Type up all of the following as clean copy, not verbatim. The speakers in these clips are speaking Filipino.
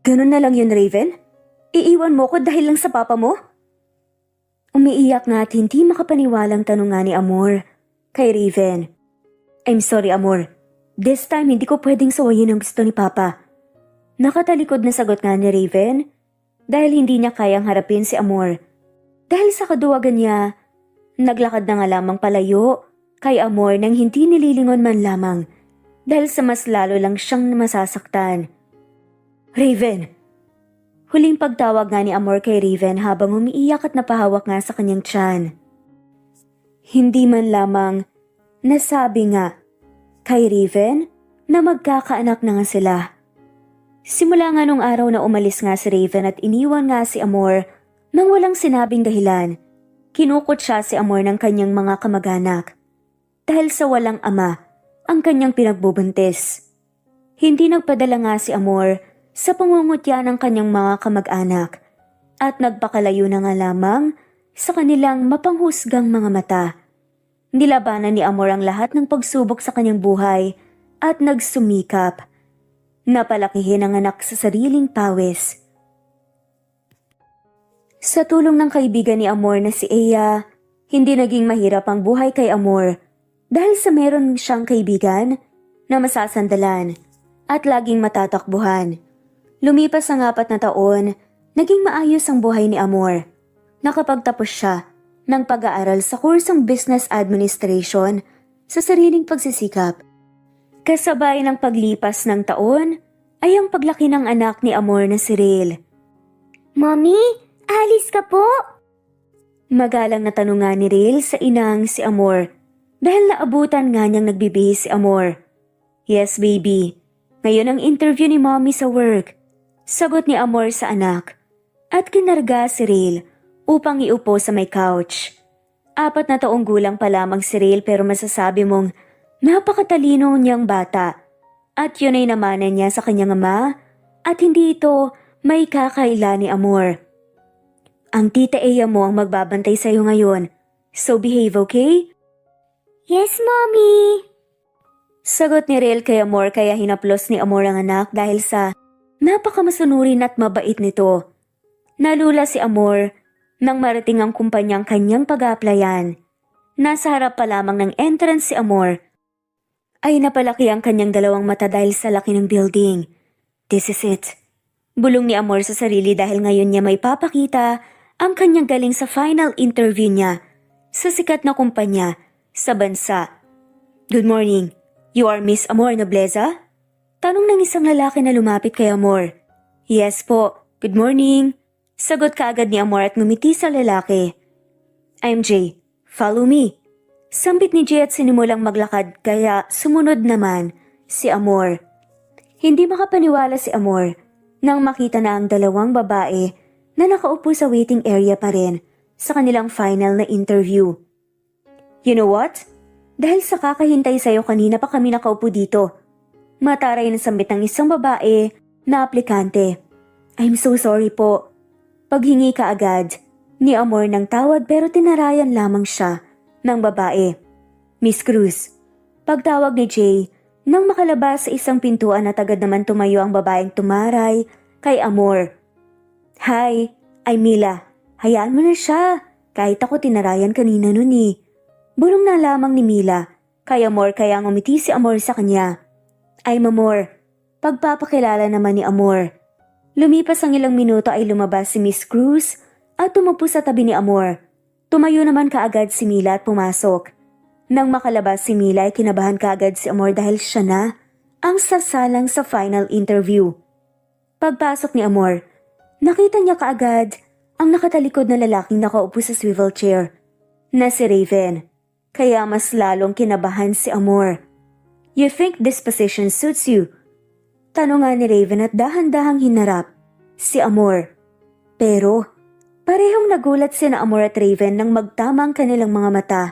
Ganun na lang yun, Raven? Iiwan mo ko dahil lang sa papa mo? Umiiyak nga at hindi makapaniwalang tanong nga ni Amor kay Raven. I'm sorry, Amor. This time hindi ko pwedeng sawayin ang gusto ni Papa. Nakatalikod na sagot nga ni Raven dahil hindi niya kayang harapin si Amor. Dahil sa kaduwagan niya, naglakad na nga lamang palayo kay Amor nang hindi nililingon man lamang dahil sa mas lalo lang siyang masasaktan. Raven! Huling pagtawag nga ni Amor kay Raven habang umiiyak at napahawak nga sa kanyang tiyan. Hindi man lamang nasabi nga kay Raven na magkakaanak na nga sila. Simula nga nung araw na umalis nga si Raven at iniwan nga si Amor nang walang sinabing dahilan, kinukot siya si Amor ng kanyang mga kamag-anak. Dahil sa walang ama ang kanyang pinagbubuntis. Hindi nagpadala nga si Amor sa pangungutya ng kanyang mga kamag-anak at nagpakalayo na nga lamang sa kanilang mapanghusgang mga mata. Nilabanan ni Amor ang lahat ng pagsubok sa kanyang buhay at nagsumikap. Napalakihin ang anak sa sariling pawis. Sa tulong ng kaibigan ni Amor na si Aya, hindi naging mahirap ang buhay kay Amor dahil sa meron siyang kaibigan na masasandalan at laging matatakbuhan. Lumipas ang 4 na taon, naging maayos ang buhay ni Amor. Nakapagtapos siya ng pag-aaral sa kursong Business Administration sa sariling pagsisikap. Kasabay ng paglipas ng taon ay ang paglaki ng anak ni Amor na si Rael. Mommy, alis ka po? Magalang na tanong nga ni Rael sa inang si Amor dahil naabutan nga niyang nagbibihis si Amor. Yes, baby. Ngayon ang interview ni mommy sa work. Sagot ni Amor sa anak at kinarga si Rael upang iupo sa may couch. 4 na taong gulang pa lamang si Rael pero masasabi mong napakatalino niyang bata at yun ay namanan niya sa kanyang ama at hindi ito may kakaila ni Amor. Ang tita Aya mo ang magbabantay sa'yo ngayon, so behave, okay? Yes, Mommy. Sagot ni Rael kay Amor kaya hinaplos ni Amor ang anak dahil sa napakamasunurin at mabait nito. Nalula si Amor nang marating ang kumpanyang kanyang pag-aaplayan. Nasa harap pa lamang ng entrance si Amor ay napalaki ang kanyang 2 mata dahil sa laki ng building. This is it. Bulong ni Amor sa sarili dahil ngayon niya may papakita ang kanyang galing sa final interview niya sa sikat na kumpanya sa bansa. Good morning. You are Miss Amor Nobleza? Tanong ng isang lalaki na lumapit kay Amor. Yes po, good morning. Sagot kaagad ni Amor at ngumiti sa lalaki. I'm Jay, follow me. Sambit ni Jay at sinimulang maglakad kaya sumunod naman si Amor. Hindi makapaniwala si Amor nang makita na ang 2 babae na nakaupo sa waiting area pa rin sa kanilang final na interview. You know what? Dahil sa kakahintay sa'yo kanina pa kami nakaupo dito. Mataray na sambit ng isang babae na aplikante. I'm so sorry po. Paghingi ka agad ni Amor ng tawad pero tinarayan lamang siya ng babae. Miss Cruz. Pagtawag ni Jay nang makalabas sa isang pintuan at agad naman tumayo ang babaeng tumaray kay Amor. Hi, I'm Mila. Hayaan mo na siya. Kahit ako tinarayan kanina nun eh. Bulong na lamang ni Mila kay Amor kaya ngumiti si Amor sa kanya. I'm Amor. Pagpapakilala naman ni Amor. Lumipas ang ilang minuto ay lumabas si Miss Cruz at tumupo sa tabi ni Amor. Tumayo naman kaagad si Mila at pumasok. Nang makalabas si Mila ay kinabahan kaagad si Amor dahil siya na ang sasalang sa final interview. Pagpasok ni Amor, nakita niya kaagad ang nakatalikod na lalaking nakaupo sa swivel chair na si Raven. Kaya mas lalong kinabahan si Amor. You think this position suits you? Tanong nga ni Raven at dahan-dahang hinarap si Amor. Pero parehong nagulat sina Amor at Raven nang magtama ang kanilang mga mata.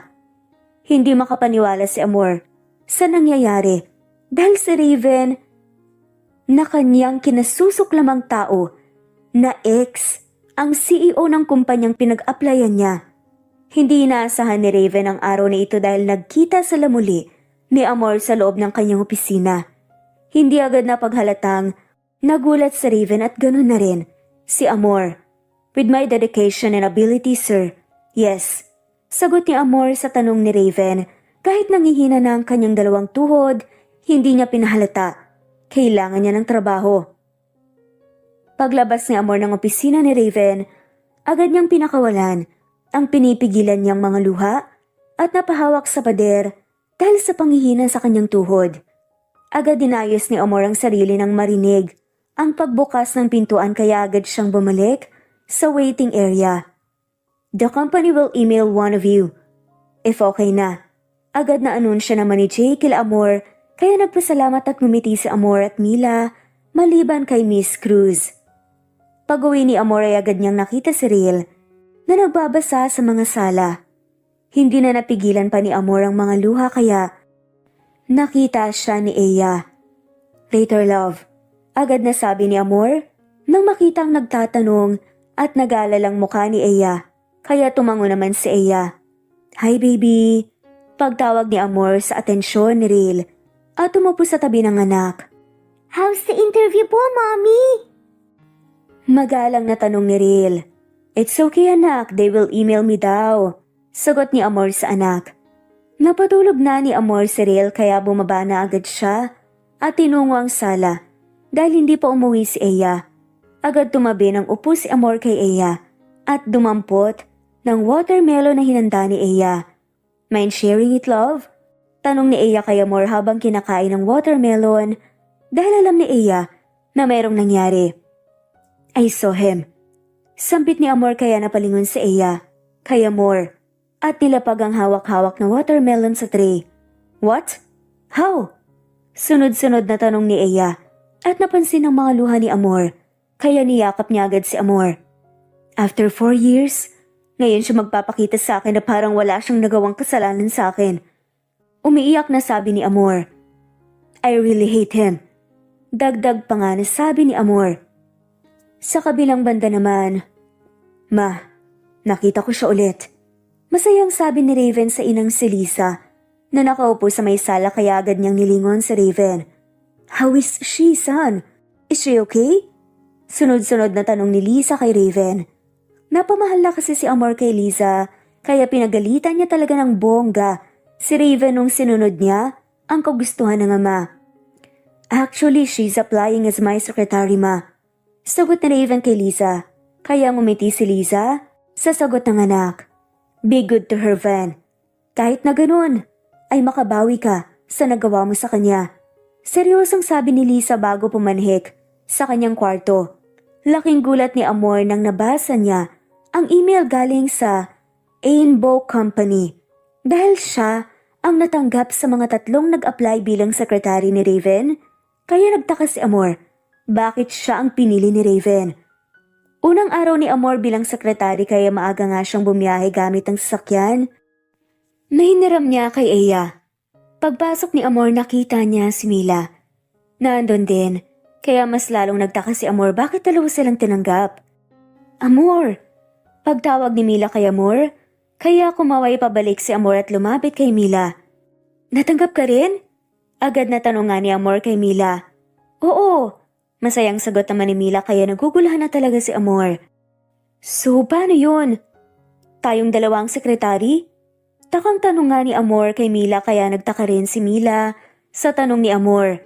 Hindi makapaniwala si Amor sa nangyayari dahil si Raven na kanyang kinasusuklamang tao na ex ang CEO ng kumpanyang pinag-applyan niya. Hindi inaasahan ni Raven ang araw na ito dahil nagkita sila muli ni Amor sa loob ng kanyang opisina. Hindi agad na paghalatang Nagulat si Raven at ganun na rin si Amor. With my dedication and ability, sir. Yes. Sagot ni Amor sa tanong ni Raven. Kahit nangihina na ang kanyang dalawang tuhod, hindi niya pinahalata. Kailangan niya ng trabaho. Paglabas ni Amor ng opisina ni Raven, agad niyang pinakawalan ang pinipigilan niyang mga luha at napahawak sa pader dahil sa panghihina sa kanyang tuhod. Agad dinayos ni Amor ang sarili nang marinig ang pagbukas ng pintuan kaya agad siyang bumalik sa waiting area. The company will email one of you. If okay na. Agad na anunsya naman ni Jay kila Amor kaya nagpasalamat at ngumiti si Amor at Mila maliban kay Miss Cruz. Pag-uwi ni Amor ay agad niyang nakita si Riel na nagbabasa sa mga sala. Hindi na napigilan pa ni Amor ang mga luha kaya nakita siya ni Eya. Later, love. Agad na sabi ni Amor nang makita ang nagtatanong at nag-aalalang mukha ni Eya. Kaya tumango naman si Eya. Hi baby. Pagtawag ni Amor sa atensyon ni Riel at tumupo sa tabi ng anak. How's the interview po, Mommy? Magalang na tanong ni Riel. It's okay anak, they will email me daw. Sagot ni Amor sa anak. Napatulog na ni Amor si Riel kaya bumaba na agad siya at tinungo ang sala dahil hindi pa umuwi si Eya. Agad tumabi ng upo si Amor kay Eya at dumampot ng watermelon na hinanda ni Eya. Mind sharing it, love? Tanong ni Eya kay Amor habang kinakain ng watermelon dahil alam ni Eya na mayroong nangyari. I saw him. Sambit ni Amor kaya napalingon si Eya kay Amor at nilapag ang hawak-hawak na watermelon sa tray. What? How? Sunod-sunod na tanong ni Eya at napansin ang mga luha ni Amor kaya niyakap niya agad si Amor. After 4 years, ngayon siya magpapakita sa akin na parang wala siyang nagawang kasalanan sa akin. Umiiyak na sabi ni Amor. I really hate him. Dagdag pa nga na sabi ni Amor. Sa kabilang banda naman, Ma, nakita ko siya ulit. Masayang sabi ni Raven sa inang si Lisa na nakaupo sa may sala kaya agad niyang nilingon si Raven. How is she, son? Is she okay? Sunod-sunod na tanong ni Lisa kay Raven. Napamahal na kasi si Amor kay Lisa kaya pinagalitan niya talaga ng bongga si Raven nung sinunod niya ang kagustuhan ng ama. Actually, she's applying as my secretary, Ma. Sagot ni Raven kay Lisa kaya ngumiti si Lisa sa sagot ng anak. Be good to her, Van. Kahit na ganun, ay makabawi ka sa nagawa mo sa kanya. Seryosong sabi ni Lisa bago pumanhik sa kanyang kwarto. Laking gulat ni Amor nang nabasa niya ang email galing sa Ainbow Company dahil siya ang natanggap sa mga 3 nag-apply bilang sekretary ni Raven. Kaya nagtaka si Amor bakit siya ang pinili ni Raven. Unang araw ni Amor bilang sekretary kaya maaga nga siyang bumiyahe gamit ang sasakyan. Nahiniram niya kay Eya. Pagpasok ni Amor nakita niya si Mila. Naandun din, kaya mas lalong nagtaka si Amor bakit dalawa silang tinanggap. Amor! Pagtawag ni Mila kay Amor, kaya kumaway pabalik si Amor at lumapit kay Mila. Natanggap ka rin? Agad na tanong nga ni Amor kay Mila. Oo! Masayang sagot naman ni Mila kaya nagugulahan na talaga si Amor. So, paano yun? Tayong dalawang sekretary? Takang tanong nga ni Amor kay Mila kaya nagtaka rin si Mila sa tanong ni Amor.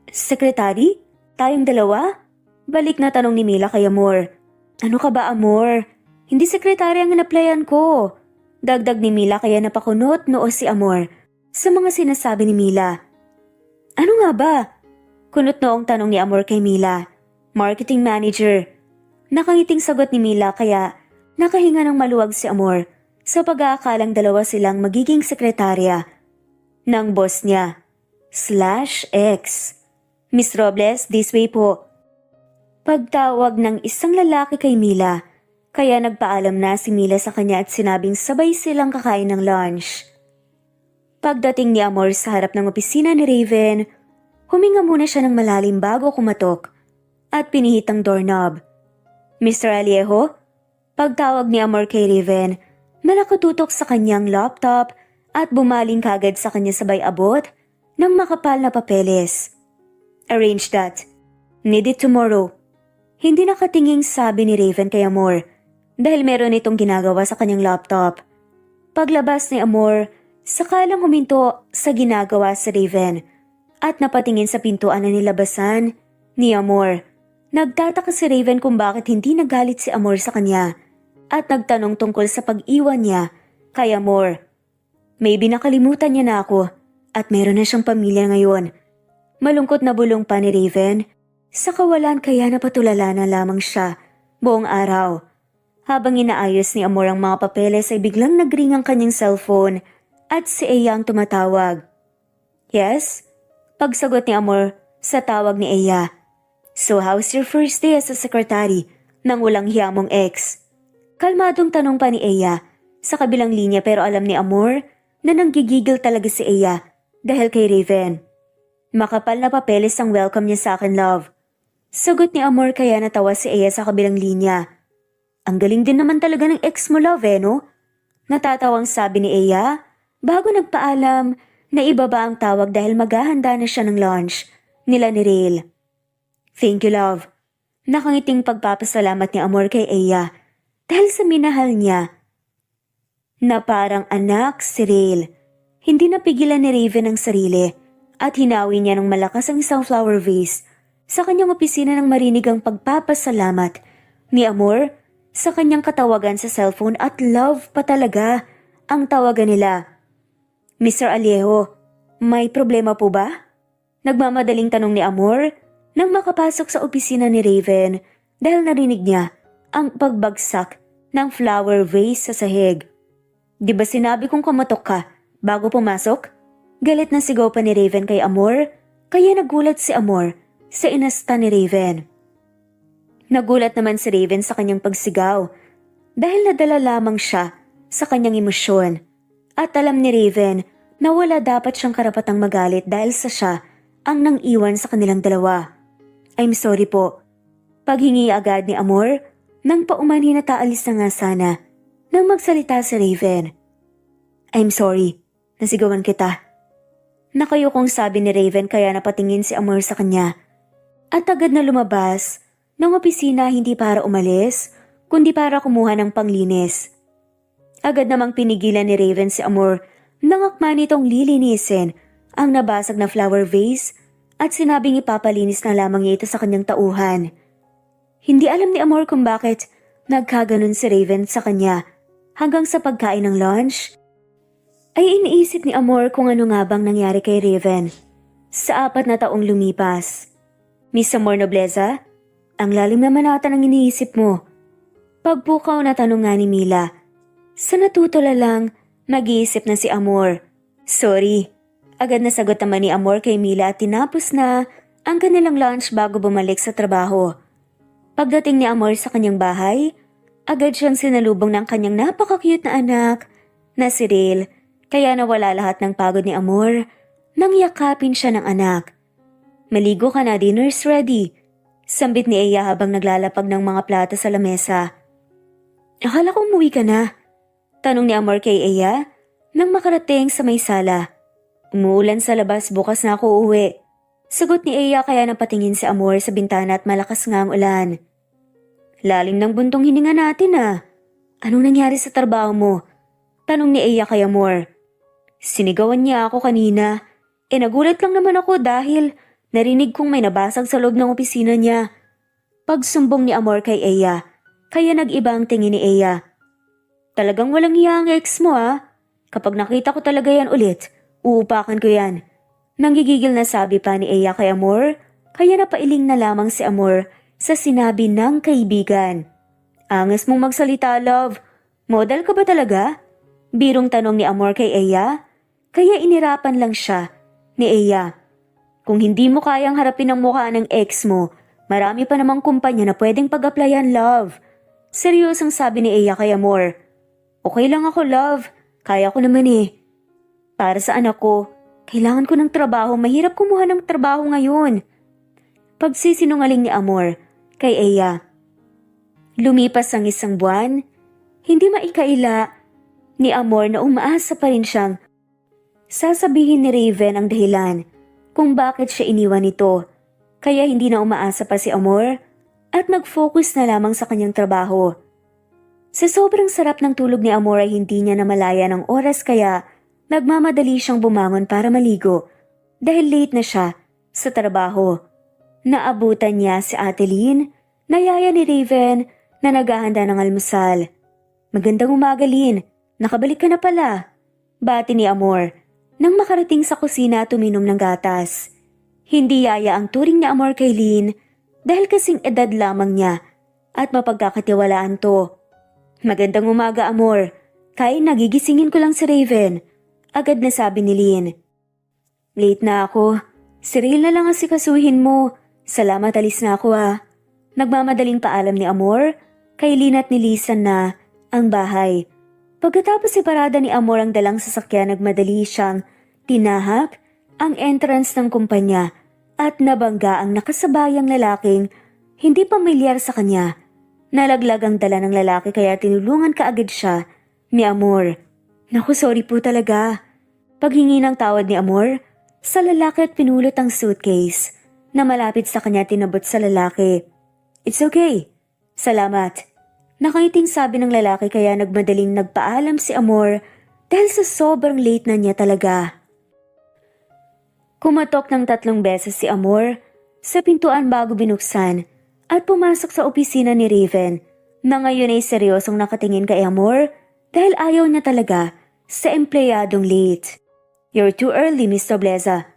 Sekretary? Tayong dalawa? Balik na tanong ni Mila kay Amor. Ano ka ba, Amor? Hindi sekretary ang in-applyan ko. Dagdag ni Mila kaya napakunot noo si Amor sa mga sinasabi ni Mila. Ano nga ba? Kunot noong tanong ni Amor kay Mila. Marketing manager. Nakangiting sagot ni Mila kaya nakahinga ng maluwag si Amor sa pag-aakalang dalawa silang magiging sekretarya ng boss niya. /X. Miss Robles, this way po. Pagtawag ng isang lalaki kay Mila, kaya nagpaalam na si Mila sa kanya at sinabing sabay silang kakain ng lunch. Pagdating ni Amor sa harap ng opisina ni Raven, huminga muna siya ng malalim bago kumatok at pinihit ang doorknob. Mr. Aliejo? Pagtawag ni Amor kay Raven na nakatutok sa kanyang laptop at bumaling kagad sa kanya sabay abot ng makapal na papeles. Arrange that. Need it tomorrow. Hindi nakatinging sabi ni Raven kay Amor dahil meron itong ginagawa sa kanyang laptop. Paglabas ni Amor, sakalang huminto sa ginagawa sa Raven at napatingin sa pintuan na nilabasan ni Amor. Nagtataka si Raven kung bakit hindi nagalit si Amor sa kanya at nagtanong tungkol sa pag-iwan niya kay Amor. Maybe nakalimutan niya na ako at meron na siyang pamilya ngayon. Malungkot na bulong pa ni Raven. Sa kawalan kaya napatulala na lamang siya buong araw. Habang inaayos ni Amor ang mga papeles ay biglang nagring ang kanyang cellphone at si Eya ang tumatawag. Yes? Pagsagot ni Amor sa tawag ni Eya. So how's your first day as a secretary ng walang hiya mong ex? Kalmadong tanong pa ni Eya sa kabilang linya pero alam ni Amor na nanggigigil talaga si Eya dahil kay Raven. Makapal na papeles ang welcome niya sa akin, love. Sagot ni Amor kaya natawa si Eya sa kabilang linya. Ang galing din naman talaga ng ex mo, love, no? Natatawang sabi ni Eya bago nagpaalam na ibaba ang tawag dahil maghahanda na siya ng lunch nila ni Rail. Thank you, love. Nakangiting pagpapasalamat ni Amor kay Eya dahil sa minahal niya na parang anak si Rail. Hindi napigilan ni Raven ang sarili at hinawi niya ng malakas ang isang flower vase sa kanyang opisina nang marinig ang pagpapasalamat ni Amor sa kanyang katawagan sa cellphone at love pa talaga ang tawagan nila. Mr. Alejo, may problema po ba? Nagmamadaling tanong ni Amor nang makapasok sa opisina ni Raven dahil narinig niya ang pagbagsak ng flower vase sa sahig. Di ba sinabi kong kumatok ka bago pumasok? Galit na sigaw pa ni Raven kay Amor kaya nagulat si Amor sa inasta ni Raven. Nagulat naman si Raven sa kanyang pagsigaw dahil nadala lamang siya sa kanyang emosyon at alam ni Raven na wala dapat siyang karapatang magalit dahil sa siya ang nang iwan sa kanilang dalawa. I'm sorry po. Paghingi agad ni Amor nang paumanhin na taalis na nga sana nang magsalita si Raven. I'm sorry, nasigawan kita. Nakayukong sabi ni Raven kaya napatingin si Amor sa kanya. At agad na lumabas ng opisina hindi para umalis, kundi para kumuha ng panglinis. Agad namang pinigilan ni Raven si Amor nang akma nitong lilinisin ang nabasag na flower vase at sinabing ipapalinis na lamang niya ito sa kanyang tauhan. Hindi alam ni Amor kung bakit nagkaganon si Raven sa kanya hanggang sa pagkain ng lunch ay iniisip ni Amor kung ano nga bang nangyari kay Raven sa 4 na taong lumipas. Miss Amor Nobleza, ang lalim naman ata ng iniisip mo. Pagpukaw na tanong nga ni Mila. Sa natutula lang, nag-iisip na si Amor. Sorry. Agad na sagot naman ni Amor kay Mila at tinapos na ang kanilang lunch bago bumalik sa trabaho. Pagdating ni Amor sa kanyang bahay, agad siyang sinalubong ng kanyang napaka-cute na anak na si Rail, kaya nawala lahat ng pagod ni Amor nang yakapin siya ng anak. Maligo ka na, dinner's ready. Sambit ni Eya habang naglalapag ng mga plato sa lamesa. Akala ko umuwi ka na. Tanong ni Amor kay Eya nang makarating sa may sala. Umuulan sa labas, bukas na ako uuwi. Sagot ni Eya kaya napatingin si Amor sa bintana at malakas nga ang ulan. Lalim ng buntong hininga natin ah. Anong nangyari sa trabaho mo? Tanong ni Eya kay Amor. Sinigawan niya ako kanina. Nagulat lang naman ako dahil narinig kong may nabasag sa loob ng opisina niya. Pagsumbong ni Amor kay Eya, kaya nag-iba ang tingin ni Eya. Talagang walang hiya ang ex mo ah. Kapag nakita ko talaga yan ulit, uupakan ko yan. Nanggigigil na sabi pa ni Eya kay Amor, kaya napailing na lamang si Amor sa sinabi ng kaibigan. Angas mong magsalita, love. Model ka ba talaga? Birong tanong ni Amor kay Eya, kaya inirapan lang siya ni Eya. Kung hindi mo kayang harapin ang mukha ng ex mo, marami pa namang kumpanya na pwedeng pag-applyan, love. Seryosong sabi ni Eya kay Amor. Okay lang ako, love. Kaya ko naman eh. Para sa anak ko, kailangan ko ng trabaho. Mahirap kumuha ng trabaho ngayon. Pagsisinungaling ni Amor kay Eya. Lumipas ang 1 buwan, hindi maikaila ni Amor na umaasa pa rin siyang sasabihin ni Raven ang dahilan kung bakit siya iniwan nito. Kaya hindi na umaasa pa si Amor at nag-focus na lamang sa kanyang trabaho. Sa sobrang sarap ng tulog ni Amor ay hindi niya namalaya ng oras kaya nagmamadali siyang bumangon para maligo dahil late na siya sa trabaho. Naabutan niya si Ate Lynn na yaya ni Raven na naghahanda ng almusal. "Magandang umaga, Lynn. Nakabalik ka na pala." Bati ni Amor nang makarating sa kusina at uminom ng gatas. Hindi yaya ang turing ni Amor kay Lynn dahil kasing edad lamang niya at mapagkakatiwalaan to. "Magandang umaga, Amor. Kain, nagigisingin ko lang si Raven." Agad na sabi ni Lynn. "Late na ako. Si Rail na lang asikasuhin mo. Salamat, alis na ako ha." Nagmamadaling paalam ni Amor kay Lynn at nilisan na ang bahay. Pagkatapos separada ni Amor ang dalang sasakyan, nagmadali siyang tinahak ang entrance ng kumpanya at nabangga ang nakasabayang lalaking hindi pamilyar sa kanya. Nalaglag ang dala ng lalaki kaya tinulungan kaagad siya ni Amor. "Naku, sorry po talaga." Paghingi ng tawad ni Amor sa lalaki at pinulot ang suitcase na malapit sa kanya, tinabot sa lalaki. "It's okay. Salamat." Nakangiting sabi ng lalaki kaya nagmadaling nagpaalam si Amor dahil sa sobrang late na niya talaga. Kumatok ng 3 beses si Amor sa pintuan bago binuksan at pumasok sa opisina ni Raven na ngayon ay seryosong nakatingin kay Amor dahil ayaw niya talaga sa empleyadong late. "You're too early, Miss Nobleza."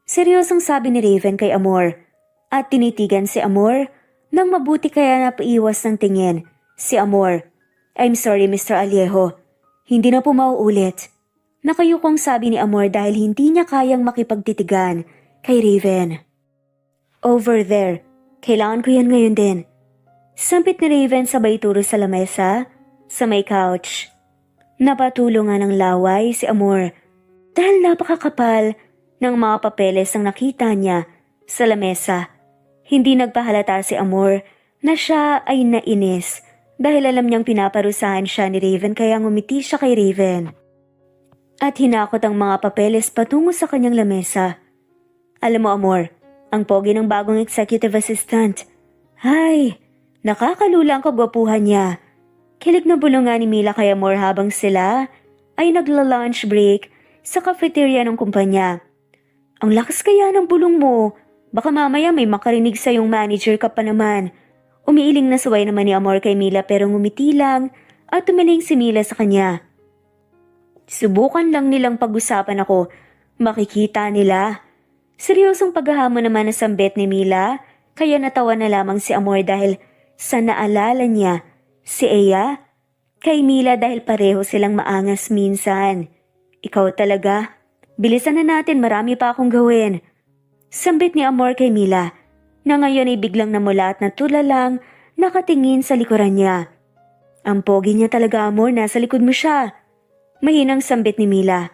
Seryosong sabi ni Raven kay Amor at tinitigan si Amor nang mabuti kaya napaiwas ng tingin si Amor. "I'm sorry, Mr. Aliejo. Hindi na po mauulit." Nakayukong sabi ni Amor dahil hindi niya kayang makipagtitigan kay Raven. "Over there. Kailangan ko yan ngayon din." Sampit ni Raven sabay turo sa lamesa sa may couch. Napatulungan ng laway si Amor dahil napakakapal ng mga papeles ang nakita niya sa lamesa. Hindi nagpahalata si Amor na siya ay nainis dahil alam niyang pinaparusahan siya ni Raven kaya ngumiti siya kay Raven. At hinakot ang mga papeles patungo sa kanyang lamesa. "Alam mo, Amor, ang pogi ng bagong executive assistant. Ay, nakakalula ang kagwapuhan niya." Kilig na bulungan ni Mila kay Amor habang sila ay nagla-lunch break sa cafeteria ng kumpanya. "Ang lakas kaya ng bulong mo. Baka mamaya may makarinig sa yung manager ka pa naman." Umiiling na suway naman ni Amor kay Mila pero ngumiti lang at tumiling si Mila sa kanya. "Subukan lang nilang pag-usapan ako. Makikita nila." Seryosong paghahamon naman na sambit ni Mila kaya natawa na lamang si Amor dahil sa naalala niya si Eya kay Mila dahil pareho silang maangas minsan. "Ikaw talaga. Bilisan na natin, marami pa akong gawin." Sambit ni Amor kay Mila na ngayon ay biglang namula at natulalang nakatingin sa likuran niya. "Ang pogi niya talaga, Amor, nasa likod mo siya." Mahinang sambit ni Mila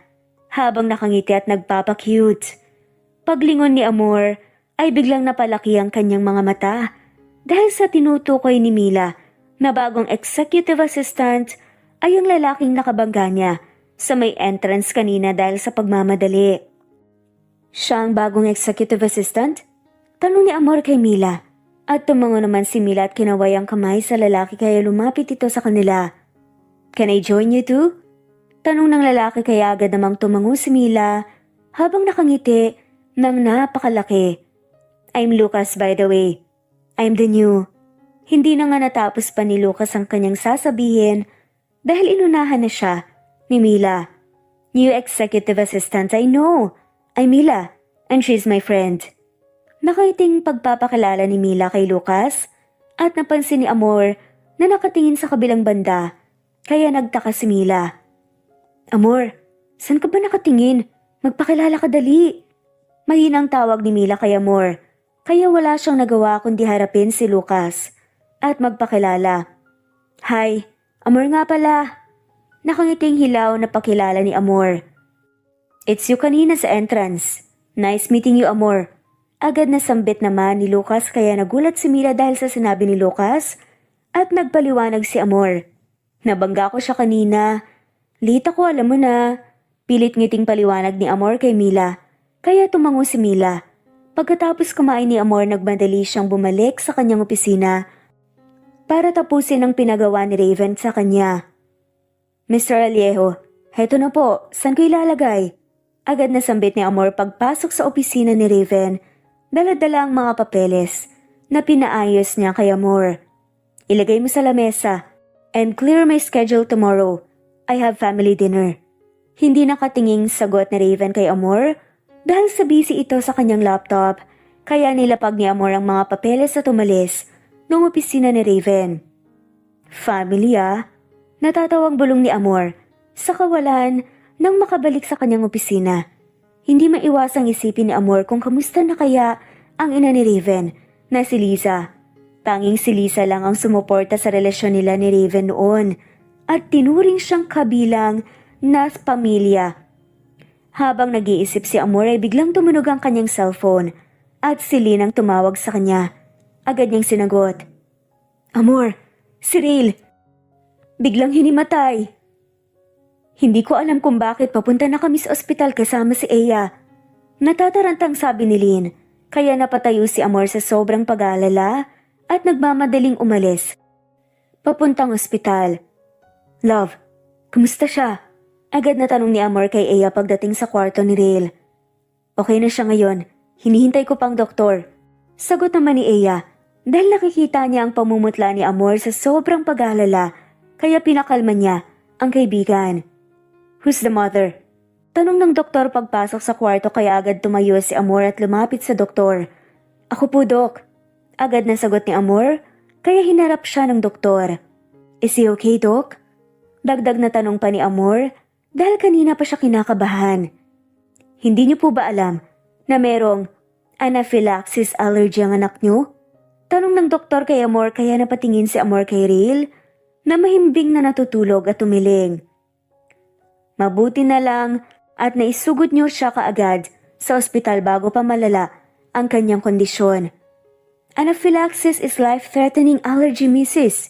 habang nakangiti at nagpapakute. Paglingon ni Amor ay biglang napalaki ang kanyang mga mata dahil sa tinutukoy ni Mila na bagong executive assistant ay ang lalaking nakabangga niya sa may entrance kanina dahil sa pagmamadali. "Siya ang bagong executive assistant?" Tanong ni Amor kay Mila at tumango naman si Mila at kinaway ang kamay sa lalaki kaya lumapit ito sa kanila. "Can I join you too?" Tanong ng lalaki kaya agad namang tumango si Mila habang nakangiti ng napakalaki. "I'm Lucas, by the way. I'm the new." Hindi na nga natapos pa ni Lucas ang kanyang sasabihin dahil inunahan na siya ni Mila. "New executive assistant, I know. I'm Mila and she's my friend." Nakaiting pagpapakilala ni Mila kay Lucas at napansin ni Amor na nakatingin sa kabilang banda kaya nagtaka si Mila. "Amor, saan ka ba nakatingin? Magpakilala ka dali." Mahinang tawag ni Mila kay Amor kaya wala siyang nagawa kundi harapin si Lucas at magpakilala. "Hi, Amor nga pala." Nakangiting hilaw na pakilala ni Amor. "It's you kanina sa entrance. Nice meeting you, Amor." Agad na sambit naman ni Lucas kaya nagulat si Mila dahil sa sinabi ni Lucas at nagpaliwanag si Amor. "Nabangga ko siya kanina. Late ako, alam mo na." Pilit ngiting paliwanag ni Amor kay Mila kaya tumango si Mila. Pagkatapos kumain ni Amor, nagmadali siyang bumalik sa kanyang opisina para tapusin ang pinagawa ni Raven sa kanya. Mr. Aliejo, heto na po, saan ko ilalagay? Agad na sambit ni Amor pagpasok sa opisina ni Raven, dala-dala ang mga papeles na pinaayos niya kay Amor. Ilagay mo sa lamesa and clear my schedule tomorrow. I have family dinner. Hindi nakatinging sagot ni Raven kay Amor dahil sa busy ito sa kanyang laptop, kaya nilapag ni Amor ang mga papeles at umalis ng opisina ni Raven. Family Natatawang bulong ni Amor sa kawalan nang makabalik sa kanyang opisina. Hindi maiwasang isipin ni Amor kung kamusta na kaya ang ina ni Raven na si Liza. Tanging si Liza lang ang sumuporta sa relasyon nila ni Raven noon at tinuring siyang kabilang na pamilya. Habang nag-iisip si Amor ay biglang tumunog ang kanyang cellphone at si Lynn ang tumawag sa kanya. Agad niyang sinagot. Amor, si Rail. Biglang hinimatay. Hindi ko alam kung bakit papunta na kami sa ospital kasama si Aya. Natatarantang sabi ni Lynn, kaya napatayo si Amor sa sobrang pag-aalala at nagmamadaling umalis. Papuntang ospital. Love, kumusta siya? Agad na tanong ni Amor kay Aya pagdating sa kwarto ni Rail. Okay na siya ngayon, hinihintay ko pang doktor. Sagot naman ni Aya dahil nakikita niya ang pamumutla ni Amor sa sobrang pag-aalala, kaya pinakalma niya ang kaibigan. Who's the mother? Tanong ng doktor pagpasok sa kwarto, kaya agad tumayo si Amor at lumapit sa doktor. Ako po, Dok. Agad na sagot ni Amor, kaya hinarap siya ng doktor. Is he okay, Dok? Dagdag na tanong pa ni Amor dahil kanina pa siya kinakabahan. Hindi niyo po ba alam na merong anaphylaxis allergy ang anak niyo? Tanong ng doktor kay Amor, kaya napatingin si Amor kay Rail na mahimbing na natutulog at tumiling. Mabuti na lang at naisugod niyo siya kaagad sa ospital bago pa malala ang kanyang kondisyon. Anaphylaxis is life-threatening allergy, Mrs.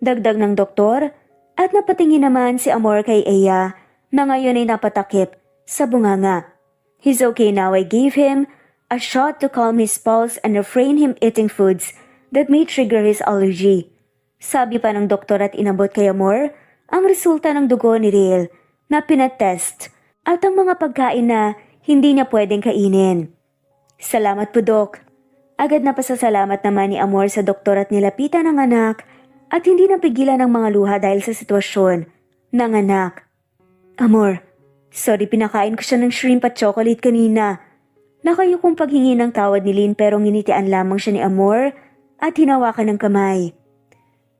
Dagdag ng doktor at napatingin naman si Amor kay Aya na ngayon ay napatakip sa bunganga. He's okay now. I gave him a shot to calm his pulse and refrain him eating foods that may trigger his allergy. Sabi pa ng doktor at inabot kay Amor ang resulta ng dugo ni Rail na pinatest at ang mga pagkain na hindi niya pwedeng kainin. Salamat po, Dok. Agad na pasasalamat naman ni Amor sa doktor at nilapitan ng anak at hindi napigilan ng mga luha dahil sa sitwasyon ng anak. Amor, sorry, pinakain ko siya ng shrimp at chocolate kanina. Nakayo kong paghingi ng tawad ni Lynn pero nginitian lamang siya ni Amor at hinawakan ng kamay.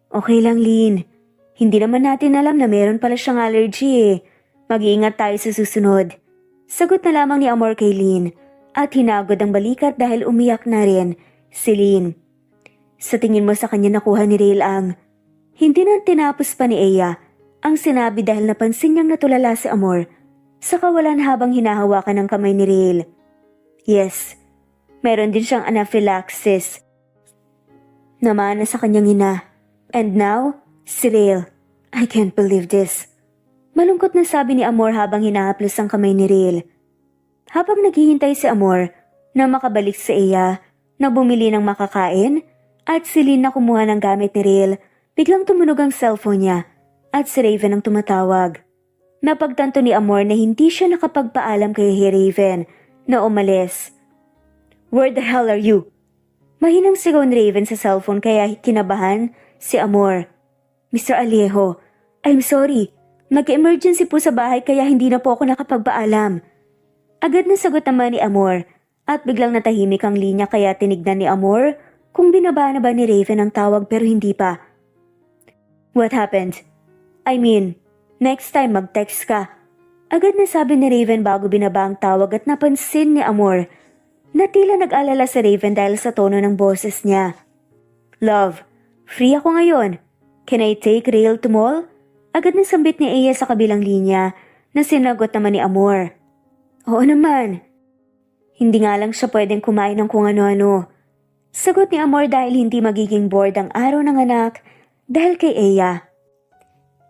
Okay lang, Lynn. Hindi naman natin alam na meron pala siyang allergy . Mag-iingat tayo sa susunod. Sagot na lamang ni Amor kay Lynn at hinagod ang balikat dahil umiyak na rin si Lynn. Sa tingin mo sa kanya nakuha ni Rail ang... Hindi na tinapos pa ni Aya ang sinabi dahil napansin niyang natulala si Amor sa kawalan habang hinahawakan ng kamay ni Rail. Yes, meron din siyang anaphylaxis. Namana sa kanyang ina. And now, si Rail. I can't believe this. Malungkot na sabi ni Amor habang hinahaplos ang kamay ni Rail. Habang naghihintay si Amor na makabalik sa Aya na bumili ng makakain at si Lynn na kumuha ng gamit ni Rail, biglang tumunog ang cellphone niya at si Raven ang tumatawag. Napagtanto ni Amor na hindi siya nakapagpaalam kay Raven na umalis. Where the hell are you? Mahinang sigaw ni Raven sa cellphone kaya kinabahan si Amor. Mr. Aliejo, I'm sorry. Nag-emergency po sa bahay kaya hindi na po ako nakapagpaalam. Agad na sagot naman ni Amor at biglang natahimik ang linya kaya tinignan ni Amor kung binaba na ba ni Raven ang tawag pero hindi pa. What happened? I mean, next time mag-text ka. Agad na sabi ni Raven bago binaba ang tawag at napansin ni Amor na tila nag-alala si Raven dahil sa tono ng boses niya. Love, free ako ngayon. Can I take Rail to mall? Agad na sambit ni Aya sa kabilang linya na sinagot naman ni Amor. Oo naman. Hindi nga lang siya pwedeng kumain ng kung ano-ano. Sagot ni Amor dahil hindi magiging bored ang araw ng anak dahil kay Aya.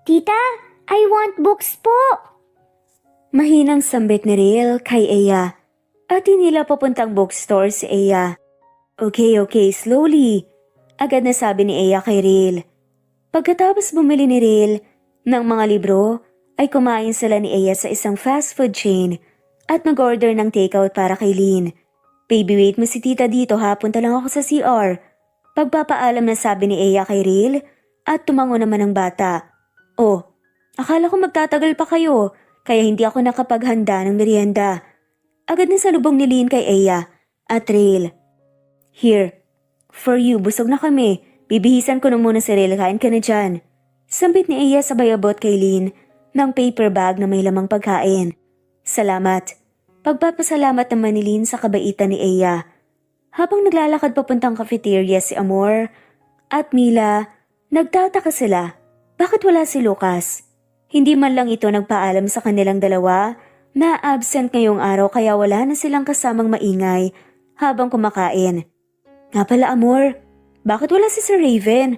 Tita, I want books po. Mahinang sambit ni Rail kay Aya. at hinila papuntang bookstore si Aya. Okay, slowly. Agad na sabi ni Aya kay Rail. Pagkatapos bumili ni Rail ng mga libro, ay kumain sila ni Aya sa isang fast food chain at nag-order ng takeout para kay Lynn. Baby, wait mo si tita dito ha, punta lang ako sa CR. Pagpapaalam na sabi ni Aya kay Rail at tumango naman ang bata. Oh, akala ko magtatagal pa kayo, kaya hindi ako nakapaghanda ng merienda. Agad na salubong ni Lynn kay Aya at Rail. Here, for you, busog na kami. Bibihisan ko na muna si Rail, kain ka na dyan. Sambit ni Aya sabay abot kay Lynn ng paper bag na may lamang pagkain. Salamat. Pagpapasalamat naman ni Lynn sa kabaitan ni Aya. Habang naglalakad papuntang cafeteria si Amor at Mila, nagtataka sila. Bakit wala si Lucas? Hindi man lang ito nagpaalam sa kanilang dalawa na absent ngayong araw kaya wala na silang kasamang maingay habang kumakain. Nga pala Amor, bakit wala si Sir Raven?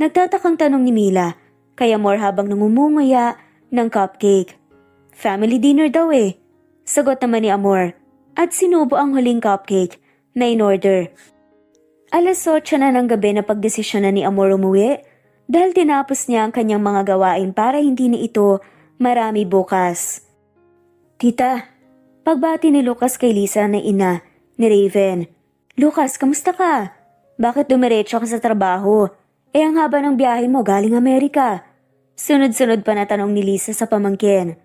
Nagtatakang tanong ni Mila kay Amor habang nangumungaya ng cupcake. Family dinner daw eh. Sagot naman ni Amor at sinubo ang huling cupcake na in-order. Alas 8 na ng gabi na pagdesisyon na ni Amor umuwi dahil tinapos niya ang kanyang mga gawain para hindi na ito marami bukas. Tita, pagbati ni Lucas kay Lisa na ina ni Raven. Lucas, kamusta ka? Bakit dumiretso ka sa trabaho? Ang haba ng biyahe mo galing Amerika. Sunod-sunod pa na tanong ni Lisa sa pamangkin.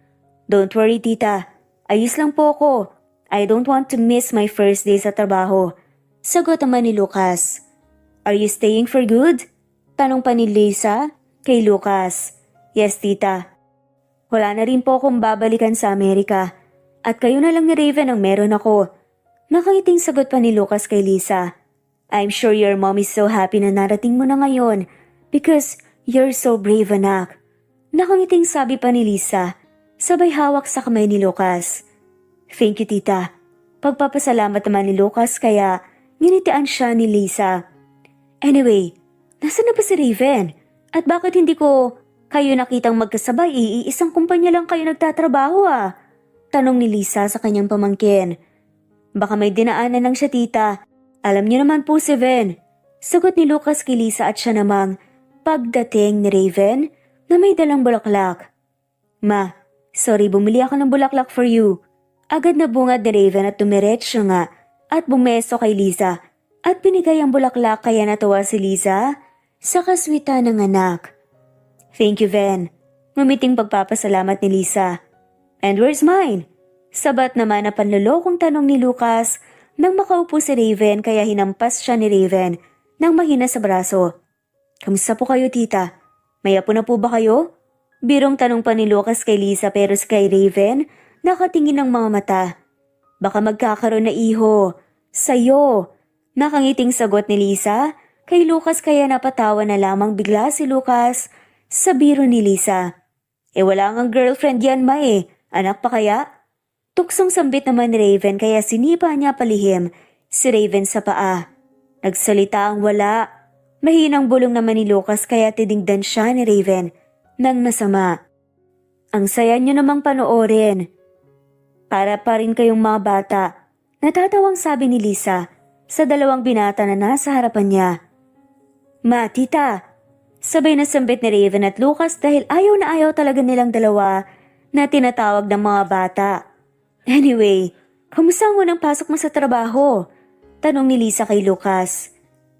Don't worry tita, ayos lang po ako. I don't want to miss my first day sa trabaho. Sagot naman ni Lucas. Are you staying for good? Tanong pa ni Lisa kay Lucas. Yes tita. Wala na rin po akong babalikan sa Amerika. At kayo na lang ni Raven ang meron ako. Nakangiting sagot pa ni Lucas kay Lisa. I'm sure your mom is so happy na narating mo na ngayon because you're so brave anak. Nakangiting sabi pa ni Lisa, sabay hawak sa kamay ni Lucas. Thank you tita. Pagpapasalamat naman ni Lucas kaya nginitian siya ni Lisa. Anyway, nasa na ba si Raven? At bakit hindi ko kayo nakitang magkasabay? Iisang kumpanya lang kayo nagtatrabaho ah. Tanong ni Lisa sa kanyang pamangkin. Baka may dinaanan lang siya tita. Alam niyo naman po si Ven. Sagot ni Lucas kay Lisa at siya namang pagdating ni Raven na may dalang bulaklak. Ma, sorry bumili ako ng bulaklak for you. Agad na bungad ni Raven at dumiretso nga at bumeso kay Lisa at binigay ang bulaklak kaya natuwa si Lisa sa kaswitan ng anak. Thank you Ven. Ngumiting pagpapasalamat ni Lisa. And where's mine? Sabat naman na panlulokong tanong ni Lucas nang makaupo si Raven kaya hinampas siya ni Raven nang mahina sa braso. Kamusta po kayo tita? May apo na po ba kayo? Birong tanong pa ni Lucas kay Lisa pero kay Raven nakatingin ng mga mata. Baka magkakaroon na iho. Sa'yo. Nakangiting sagot ni Lisa kay Lucas kaya napatawa na lamang bigla si Lucas sa biro ni Lisa. Wala ngang girlfriend yan ma eh. Anak pa kaya? Tuksong sambit naman ni Raven kaya sinipa niya palihim si Raven sa paa. Nagsalita ang wala. Mahinang bulong naman ni Lucas kaya tinigdan siya ni Raven nang masama. Ang saya niyo namang panoorin. Para pa rin kayong mga bata. Natatawang sabi ni Lisa sa dalawang binata na nasa harapan niya. Ma, tita. Sabay na sambit ni Raven at Lucas dahil ayaw na ayaw talaga nilang dalawa na tinatawag ng mga bata. Anyway, kamusta ang unang pasok mo sa trabaho? Tanong ni Lisa kay Lucas.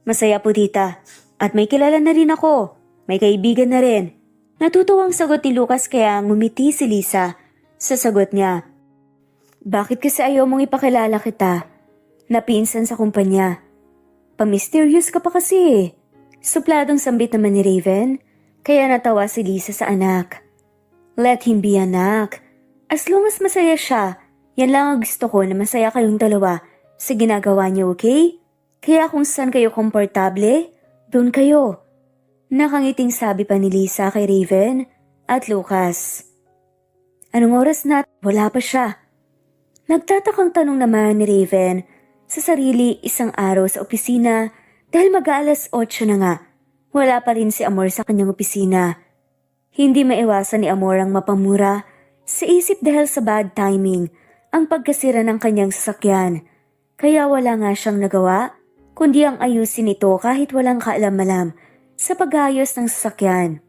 Masaya po tita. At may kilala na rin ako. May kaibigan na rin. Natutuwang sagot ni Lucas kaya ngumiti si Lisa sa sagot niya. Bakit kasi ayaw mong ipakilala kita? Napinsan sa kumpanya. Pa-mysterious ka pa kasi eh. Supladong sambit naman ni Raven. Kaya natawa si Lisa sa anak. Let him be anak. As long as masaya siya, yan lang ang gusto ko na masaya kayong dalawa sa ginagawa niyo, okay? Kaya kung saan kayo komportable, doon kayo. Nakangiting sabi pa ni Lisa kay Raven at Lucas. Anong oras na? Wala pa siya. Nagtatakang tanong naman ni Raven sa sarili isang araw sa opisina dahil mag-aalas 8 na nga. Wala pa rin si Amor sa kanyang opisina. Hindi maiwasan ni Amor ang mapamura sa isip dahil sa bad timing ang pagkasira ng kanyang sasakyan. Kaya wala nga siyang nagawa, kundi ang ayusin ito kahit walang kaalam-alam sa pag-ayos ng sasakyan.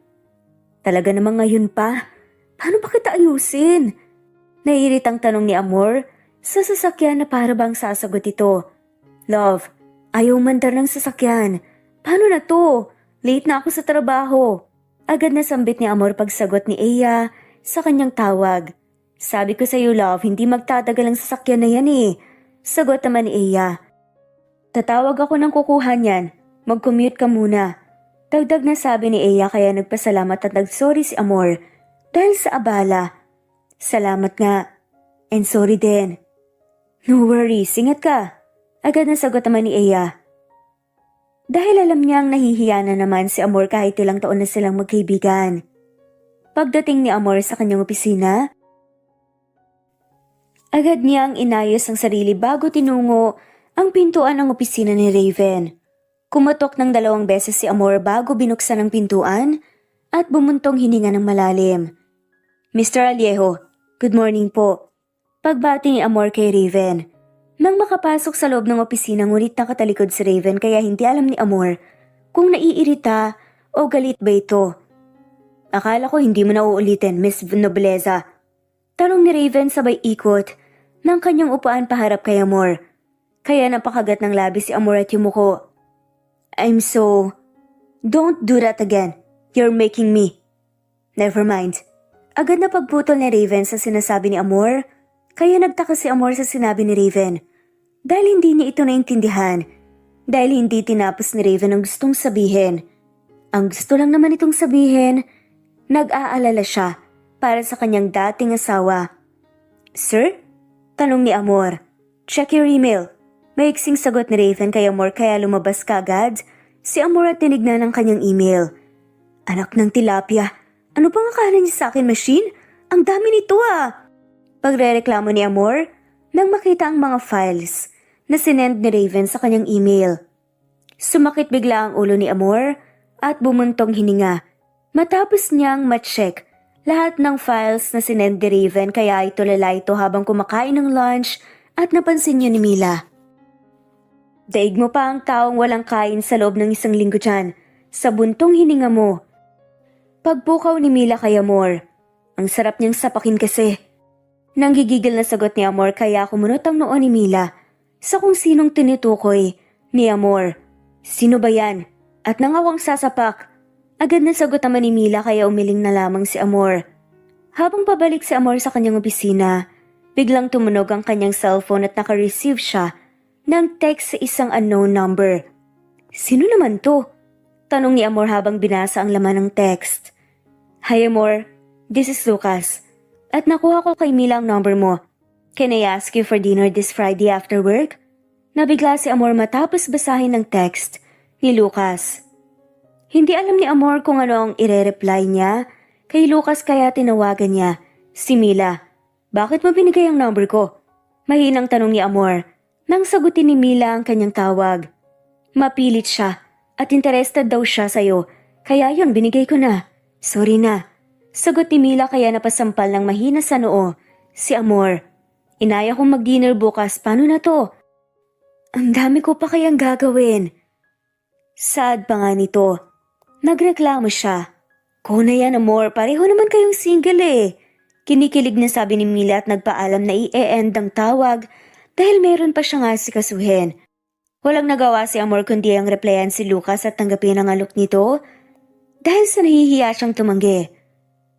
Talaga namang ngayon pa, paano ba kita ayusin? Naiiritang tanong ni Amor sa sasakyan na para bang sasagot ito. Love, ayaw mandar ng sasakyan. Paano na to? Late na ako sa trabaho. Agad na sambit ni Amor pagsagot ni Eya sa kanyang tawag. Sabi ko sa iyo, love, hindi magtatagal ang sasakyan na yan eh. Sagot naman ni Eya. Tatawag ako ng kukuha niyan. Mag-commute ka muna. Dagdag na sabi ni Eya kaya nagpasalamat at nagsorry si Amor dahil sa abala. Salamat nga. And sorry din. No worries, ingat ka. Agad na sagot naman ni Eya. Dahil alam niyang nahihiya na naman si Amor kahit ilang taon na silang magkaibigan. Pagdating ni Amor sa kanyang opisina, agad niyang inayos ang sarili bago tinungo ang pintuan ng opisina ni Raven. Kumatok ng 2 beses si Amor bago binuksan ang pintuan at bumuntong hininga ng malalim. Mr. Aliejo, good morning po. Pagbati ni Amor kay Raven. Nang makapasok sa loob ng opisina ngunit nakatalikod si Raven kaya hindi alam ni Amor kung naiirita o galit ba ito. Akala ko hindi mo na uulitin, Miss Nobleza. Tanong ni Raven sabay ikot ng kanyang upuan paharap kay Amor. Kaya napakagat ng labi si Amor at yumuko. I'm so... Don't do that again. You're making me. Never mind. Agad na pagputol ni Raven sa sinasabi ni Amor, kaya nagtaka si Amor sa sinabi ni Raven. Dahil hindi niya ito naintindihan. Dahil hindi tinapos ni Raven ang gustong sabihin. Ang gusto lang naman itong sabihin, nag-aalala siya para sa kanyang dating asawa. Sir? Tanong ni Amor. Check your email. Maiksing sagot ni Raven kay Amor kaya lumabas kaagad si Amor at tinignan ang kanyang email. Anak ng tilapia, ano pang akala niya sa akin, machine? Ang dami nito ah! Pagrereklamo ni Amor nang makita ang mga files na sinend ni Raven sa kanyang email. Sumakit bigla ang ulo ni Amor at bumuntong hininga. Matapos niyang ma-check lahat ng files na sinend ni Raven kaya itulala ito habang kumakain ng lunch at napansin niya ni Mila. Daig mo pa ang taong walang kain sa loob ng 1 linggo dyan. Sa buntong hininga mo. Pagpukaw ni Mila kay Amor. Ang sarap niyang sapakin kasi. Nanggigigil na sagot ni Amor kaya kumunot ang noo ni Mila sa kung sinong tinutukoy ni Amor. Sino ba yan? At nangawang sasapak. Agad na sagot naman ni Mila kaya umiling na lamang si Amor. Habang pabalik si Amor sa kanyang opisina, biglang tumunog ang kanyang cellphone at naka-receive siya ng text sa isang unknown number. Sino naman to? Tanong ni Amor habang binasa ang laman ng text. Hi Amor, this is Lucas. At nakuha ko kay Mila ang number mo. Can I ask you for dinner this Friday after work? Nabigla si Amor matapos basahin ng text ni Lucas. Hindi alam ni Amor kung ano ang ire-reply niya kay Lucas kaya tinawagan niya si Mila. Bakit mo binigay ang number ko? Mahinang tanong ni Amor nang sagutin ni Mila ang kanyang tawag. Mapilit siya at interested daw siya sa'yo kaya yun binigay ko na. Sorry na. Sagot ni Mila kaya napasampal ng mahina sa noo si Amor. Inaya kong mag-dinner bukas, paano na to? Ang dami ko pa kayang gagawin. Sad pa nga nito. Nagreklamo siya. Ko na yan Amor, pareho naman kayong single eh. Kinikilig na sabi ni Mila at nagpaalam na i-end ang tawag dahil meron pa siyang asikasuhin. Walang nagawa si Amor kundi ang replyan si Lucas at tanggapin ang alok nito dahil sa nahihiya siyang tumanggi.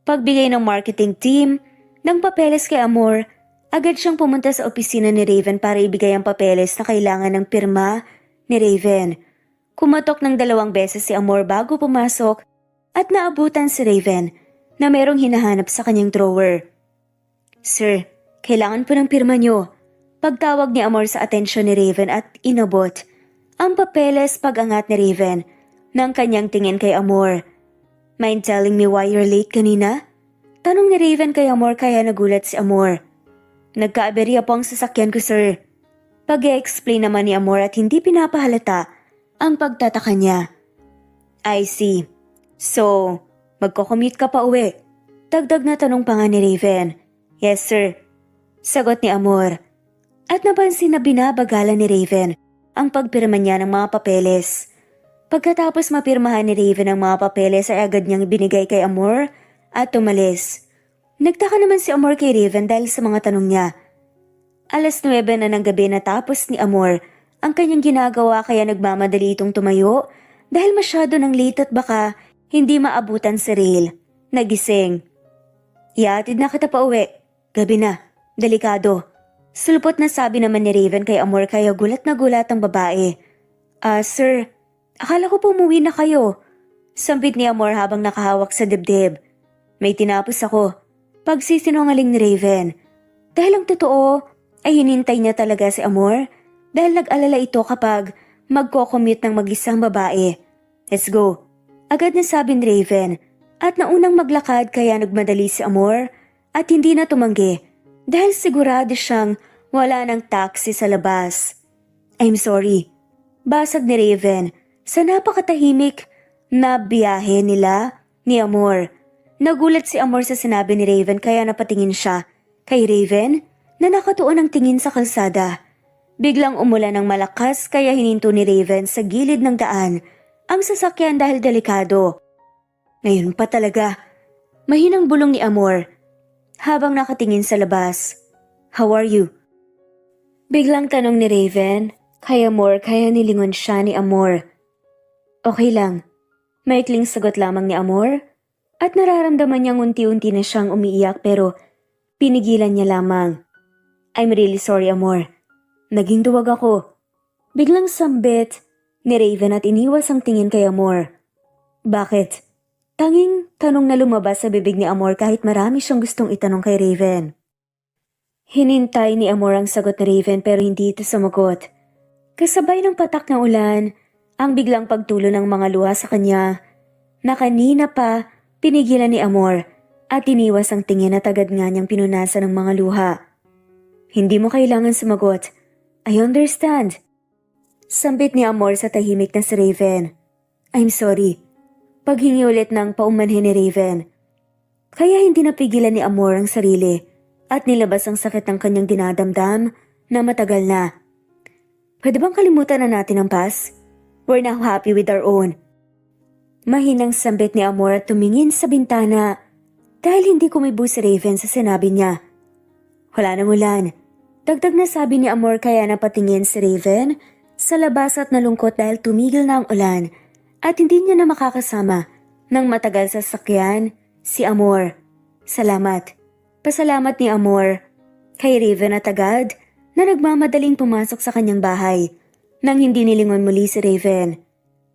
Pagbigay ng marketing team ng papeles kay Amor, agad siyang pumunta sa opisina ni Raven para ibigay ang papeles na kailangan ng pirma ni Raven. Kumatok ng 2 beses si Amor bago pumasok at naabutan si Raven na merong hinahanap sa kanyang drawer. Sir, kailangan po ng pirma niyo. Pagtawag ni Amor sa atensyon ni Raven at inabot ang papeles pag-angat ni Raven ng kanyang tingin kay Amor. Mind telling me why you're late kanina? Tanong ni Raven kay Amor kaya nagulat si Amor. Nagkaaberya po ang sasakyan ko, sir. Pag-e-explain naman ni Amor at hindi pinapahalata ang pagtataka niya. I see. So, magko-commute ka pa uwi? Dagdag na tanong pa nga ni Raven. Yes, sir. Sagot ni Amor. At napansin na binabagalan ni Raven ang pagpirma niya ng mga papeles. Pagkatapos mapirmahan ni Raven ang mga papeles ay agad niyang ibinigay kay Amor at tumalis. Nagtaka naman si Amor kay Raven dahil sa mga tanong niya. 9:00 na ng gabi natapos ni Amor ang kanyang ginagawa kaya nagmamadali itong tumayo dahil masyado nang late at baka hindi maabutan si Rail. Nagising. Iatid na kita pa uwi. Gabi na. Delikado. Sulpot na sabi naman ni Raven kay Amor kaya gulat na gulat ang babae. Sir, akala ko po umuwi na kayo. Sambit ni Amor habang nakahawak sa dibdib. May tinapos ako. Pagsisinungaling ni Raven. Dahil ang totoo ay hinintay niya talaga si Amor dahil nag-alala ito kapag magko-commute ng mag-isang babae. Let's go. Agad na sabi ni Raven at naunang maglakad kaya nagmadali si Amor at hindi na tumanggi dahil sigurado siyang wala ng taxi sa labas. I'm sorry. Basag ni Raven sa napakatahimik na biyahe nila ni Amor. Nagulat si Amor sa sinabi ni Raven kaya napatingin siya kay Raven na nakatuon ang tingin sa kalsada. Biglang umulan ng malakas kaya hininto ni Raven sa gilid ng daan ang sasakyan dahil delikado. Ngayon pa talaga. Mahinang bulong ni Amor habang nakatingin sa labas. How are you? Biglang tanong ni Raven kay Amor kaya nilingon siya ni Amor. Okay lang. Maikling sagot lamang ni Amor at nararamdaman niyang unti-unti na siyang umiiyak pero pinigilan niya lamang. I'm really sorry, Amor. Naging duwag ako. Biglang sambit ni Raven at iniwas ang tingin kay Amor. Bakit? Tanging tanong na lumabas sa bibig ni Amor kahit marami siyang gustong itanong kay Raven. Hinintay ni Amor ang sagot ni Raven pero hindi ito sumagot. Kasabay ng patak na ulan, ang biglang pagtulo ng mga luha sa kanya na kanina pa pinigilan ni Amor at iniwas ang tingin at agad nga niyang pinunasan ng mga luha. Hindi mo kailangan sumagot. I understand. Sambit ni Amor sa tahimik na si Raven. I'm sorry. Paghingi ulit ng paumanhin ni Raven. Kaya hindi napigilan ni Amor ang sarili at nilabas ang sakit ng kanyang dinadamdam na matagal na. Pwede bang kalimutan na natin ang past? We're now happy with our own. Mahinang sambit ni Amor at tumingin sa bintana dahil hindi kumibo si Raven sa sinabi niya. Wala nang ulan. Dagdag na sabi ni Amor kaya napatingin si Raven sa labas at nalungkot dahil tumigil na ang ulan at hindi niya na makakasama ng matagal sa sakyan si Amor. Salamat. Pasalamat ni Amor kay Raven at agad na nagmamadaling pumasok sa kanyang bahay nang hindi nilingon muli si Raven.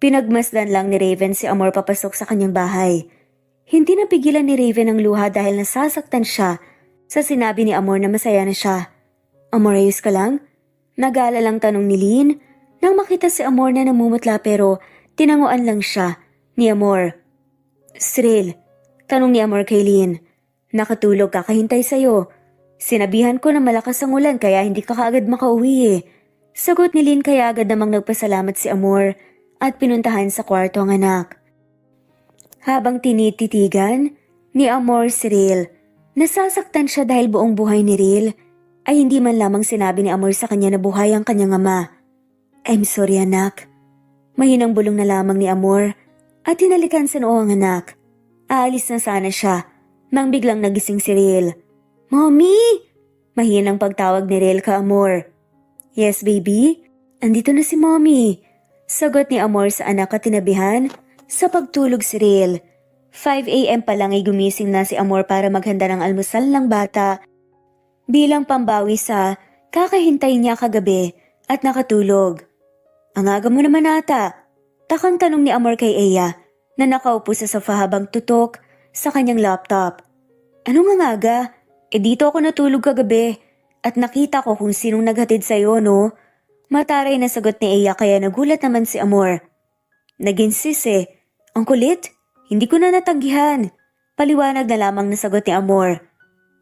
Pinagmasdan lang ni Raven si Amor papasok sa kanyang bahay. Hindi napigilan ni Raven ang luha dahil nasasaktan siya sa sinabi ni Amor na masaya na siya. Amor, ayos ka lang? Nag-aalalang tanong ni Lynn nang makita si Amor na namumutla pero tinanguan lang siya ni Amor. Cyril, tanong ni Amor kay Lynn. Nakatulog kakahintay sa'yo. Sinabihan ko na malakas ang ulan kaya hindi ka kaagad makauwi eh. Sagot ni Lynn kaya agad namang nagpasalamat si Amor at pinuntahan sa kwarto ang anak. Habang tinititigan ni Amor si Cyril, nasasaktan siya dahil buong buhay ni Cyril ay hindi man lamang sinabi ni Amor sa kanya na buhay ang kanyang ama. I'm sorry anak. Mahinang bulong na lamang ni Amor at hinalikan sa noo ang anak. Aalis na sana siya nang biglang nagising si Cyril. Mommy! Mahinang pagtawag ni Cyril ka Amor. Yes baby, andito na si Mommy. Sagot ni Amor sa anak at tinabihan sa pagtulog si Cyril. 5 a.m. pa lang ay gumising na si Amor para maghanda ng almusal ng bata bilang pambawi sa kakahintay niya kagabi at nakatulog. Ang aga mo naman ata. Takang tanong ni Amor kay Eya na nakaupo sa sofa habang tutok sa kanyang laptop. Anong ang aga? Dito ako natulog kagabi at nakita ko kung sinong naghatid sa'yo, no? Mataray na sagot ni Eya kaya nagulat naman si Amor. Nag-insist eh. Ang kulit? Hindi ko na natanggihan. Paliwanag na lamang na sagot ni Amor.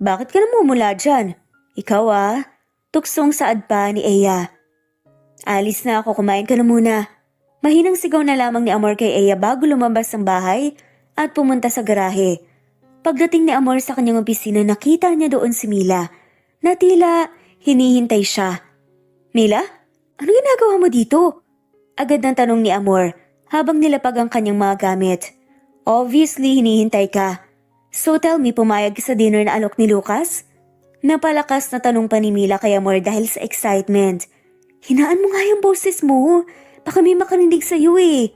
Bakit ka namumula dyan? Ikaw tuksong saad pa ni Eya. Alis na ako, kumain ka na muna. Mahinang sigaw na lamang ni Amor kay Eya bago lumabas ng bahay at pumunta sa garahe. Pagdating ni Amor sa kanyang opisina nakita niya doon si Mila na tila hinihintay siya. Mila, ano ginagawa mo dito? Agad ng tanong ni Amor habang nilapag ang kanyang mga gamit. Obviously, hinihintay ka. So tell me, pumayag ka sa dinner na alok ni Lucas? Napalakas na tanong pa ni Mila kay Amor dahil sa excitement. Hinaan mo nga yung boses mo. Baka may makarinig sa'yo eh.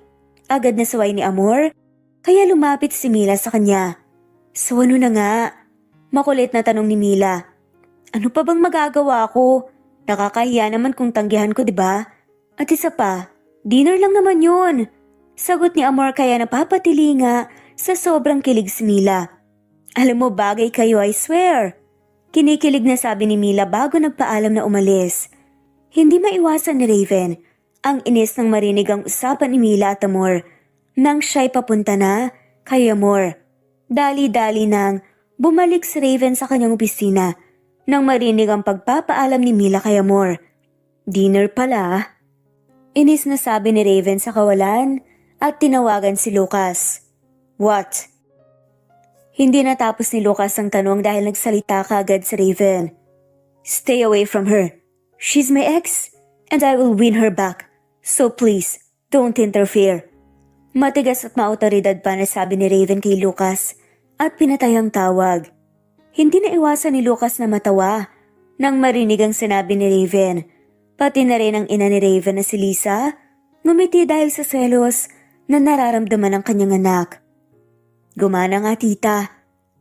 Agad na saway ni Amor, kaya lumapit si Mila sa kanya. So ano na nga? Makulit na tanong ni Mila. Ano pa bang magagawa ko? Nakakahiya naman kung tanggihan ko, diba? At isa pa, dinner lang naman yun. Sagot ni Amor kaya napapatili nga sa sobrang kilig si Mila. Alam mo, bagay kayo, I swear. Kinikilig na sabi ni Mila bago nagpaalam na umalis. Hindi maiwasan ni Raven ang inis nang marinig ang usapan ni Mila at Amor nang siya'y papunta na kay Amor. Dali-dali nang bumalik si Raven sa kanyang opisina nang marinig ang pagpapaalam ni Mila kay Amor. Dinner pala. Inis na sabi ni Raven sa kawalan at tinawagan si Lucas. What? Hindi natapos ni Lucas ang tanong dahil nagsalita kaagad si Raven. Stay away from her. She's my ex and I will win her back. So please, don't interfere. Matigas at maautoridad pa na sabi ni Raven kay Lucas at pinatay ang tawag. Hindi na iwasan ni Lucas na matawa nang marinig ang sinabi ni Raven. Pati na rin ang ina ni Raven na si Lisa, ngumiti dahil sa selos na nararamdaman ng kanyang anak. Gumana nga tita.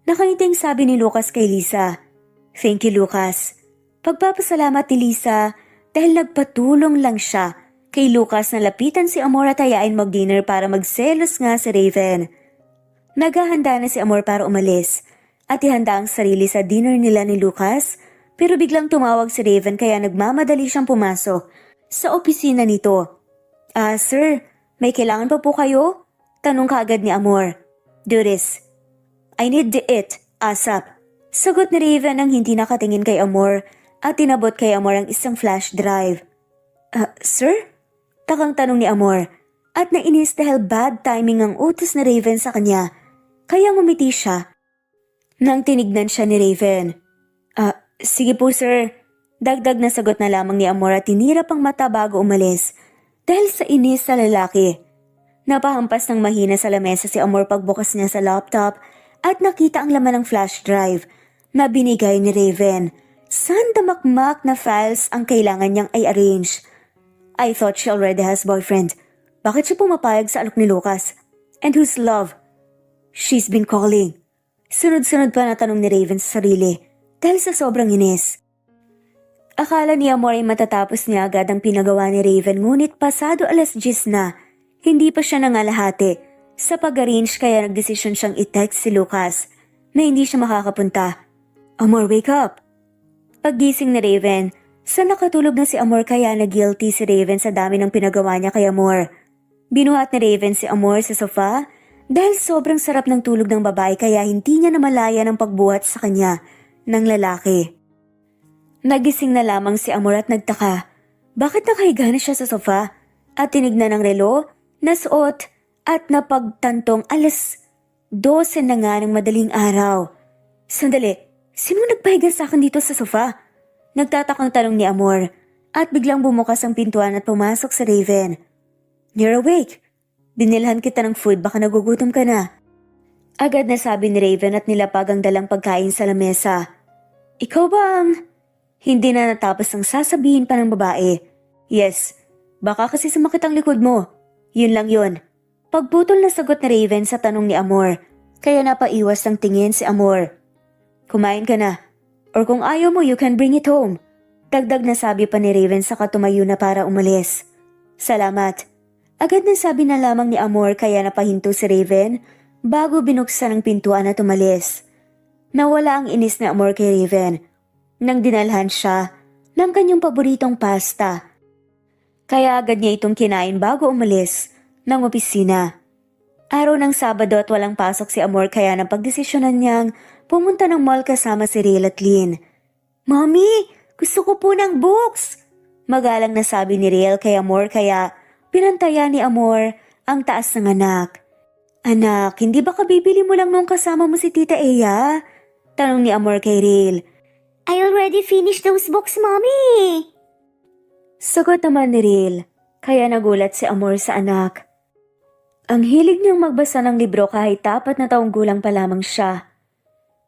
Nakangiting sabi ni Lucas kay Lisa. Thank you Lucas. Pagpapasalamat ni Lisa dahil nagpatulong lang siya kay Lucas na lapitan si Amor at hayain mag-dinner para magselos nga si Raven. Naghahanda na si Amor para umalis at ihanda ang sarili sa dinner nila ni Lucas pero biglang tumawag si Raven kaya nagmamadali siyang pumasok sa opisina nito. Sir, may kailangan pa po kayo? Tanong kaagad ni Amor. Do this. I need the it, ASAP. Sagot ni Raven nang hindi nakatingin kay Amor at tinabot kay Amor ang isang flash drive. Sir? Takang tanong ni Amor at nainis dahil bad timing ang utos ni Raven sa kanya kaya ngumiti siya. Nang tinignan siya ni Raven. Sige po sir. Dagdag na sagot na lamang ni Amor at tinirap ang mata bago umalis dahil sa inis sa lalaki. Napahampas ng mahina sa lamesa si Amor pagbukas niya sa laptop at nakita ang laman ng flash drive na binigay ni Raven. Sandamakmak na files ang kailangan niyang i-arrange. I thought she already has boyfriend. Bakit siya pumapayag sa alok ni Lucas? And whose love? She's been calling. Sunod-sunod pa na tanong ni Raven sa sarili dahil sa sobrang inis. Akala ni Amor ay matatapos niya agad ang pinagawa ni Raven ngunit pasado 10:00 na. Hindi pa siya nangalahati sa pag-arrange kaya nagdesisyon siyang i-text si Lucas na hindi siya makakapunta. Amor, wake up! Paggising ni Raven, sa nakatulog na si Amor kaya na-guilty si Raven sa dami ng pinagawa niya kay Amor. Binuhat ni Raven si Amor sa sofa dahil sobrang sarap ng tulog ng babae kaya hindi niya namalaya ng pagbuhat sa kanya ng lalaki. Nagising na lamang si Amor at nagtaka. Bakit nakahiga na siya sa sofa? At tinignan ang relo, nasuot at napagtantong 12:00 na nga ng madaling araw. Sandali, sino nagpahiga sa akin dito sa sofa? Nagtatakang tanong ni Amor at biglang bumukas ang pintuan at pumasok si Raven. You're awake. Binilhan kita ng food, baka nagugutom ka na. Agad na sabi ni Raven at nilapag ang dalang pagkain sa lamesa. Ikaw bang? Hindi na natapos ang sasabihin pa ng babae. Yes, baka kasi sumakit ang likod mo. Yun lang yun. Pagputol na sagot ni Raven sa tanong ni Amor, kaya napaiwas ng tingin si Amor. Kumain ka na. Or kung ayaw mo, you can bring it home. Dagdag na sabi pa ni Raven sa katumayo na para umalis. Salamat. Agad na sabi na lamang ni Amor kaya napahinto si Raven bago binuksan ang pintuan at umalis. Nawala ang inis ni Amor kay Raven nang dinalhan siya ng kanyang paboritong pasta. Kaya agad niya itong kinain bago umalis ng opisina. Araw ng Sabado at walang pasok si Amor kaya napagdesisyonan niyang pumunta ng mall kasama si Riel at Lynn. Mommy, gusto ko po ng books! Magalang na sabi ni Riel kay Amor kaya pinantaya ni Amor ang taas ng anak. Anak, hindi ba kabibili mo lang nung kasama mo si Tita Eya? Tanong ni Amor kay Riel. I already finished those books, Mommy. Sagot naman ni Rael, kaya nagulat si Amor sa anak. Ang hilig niyang magbasa ng libro kahit 4 na taong gulang pa lamang siya.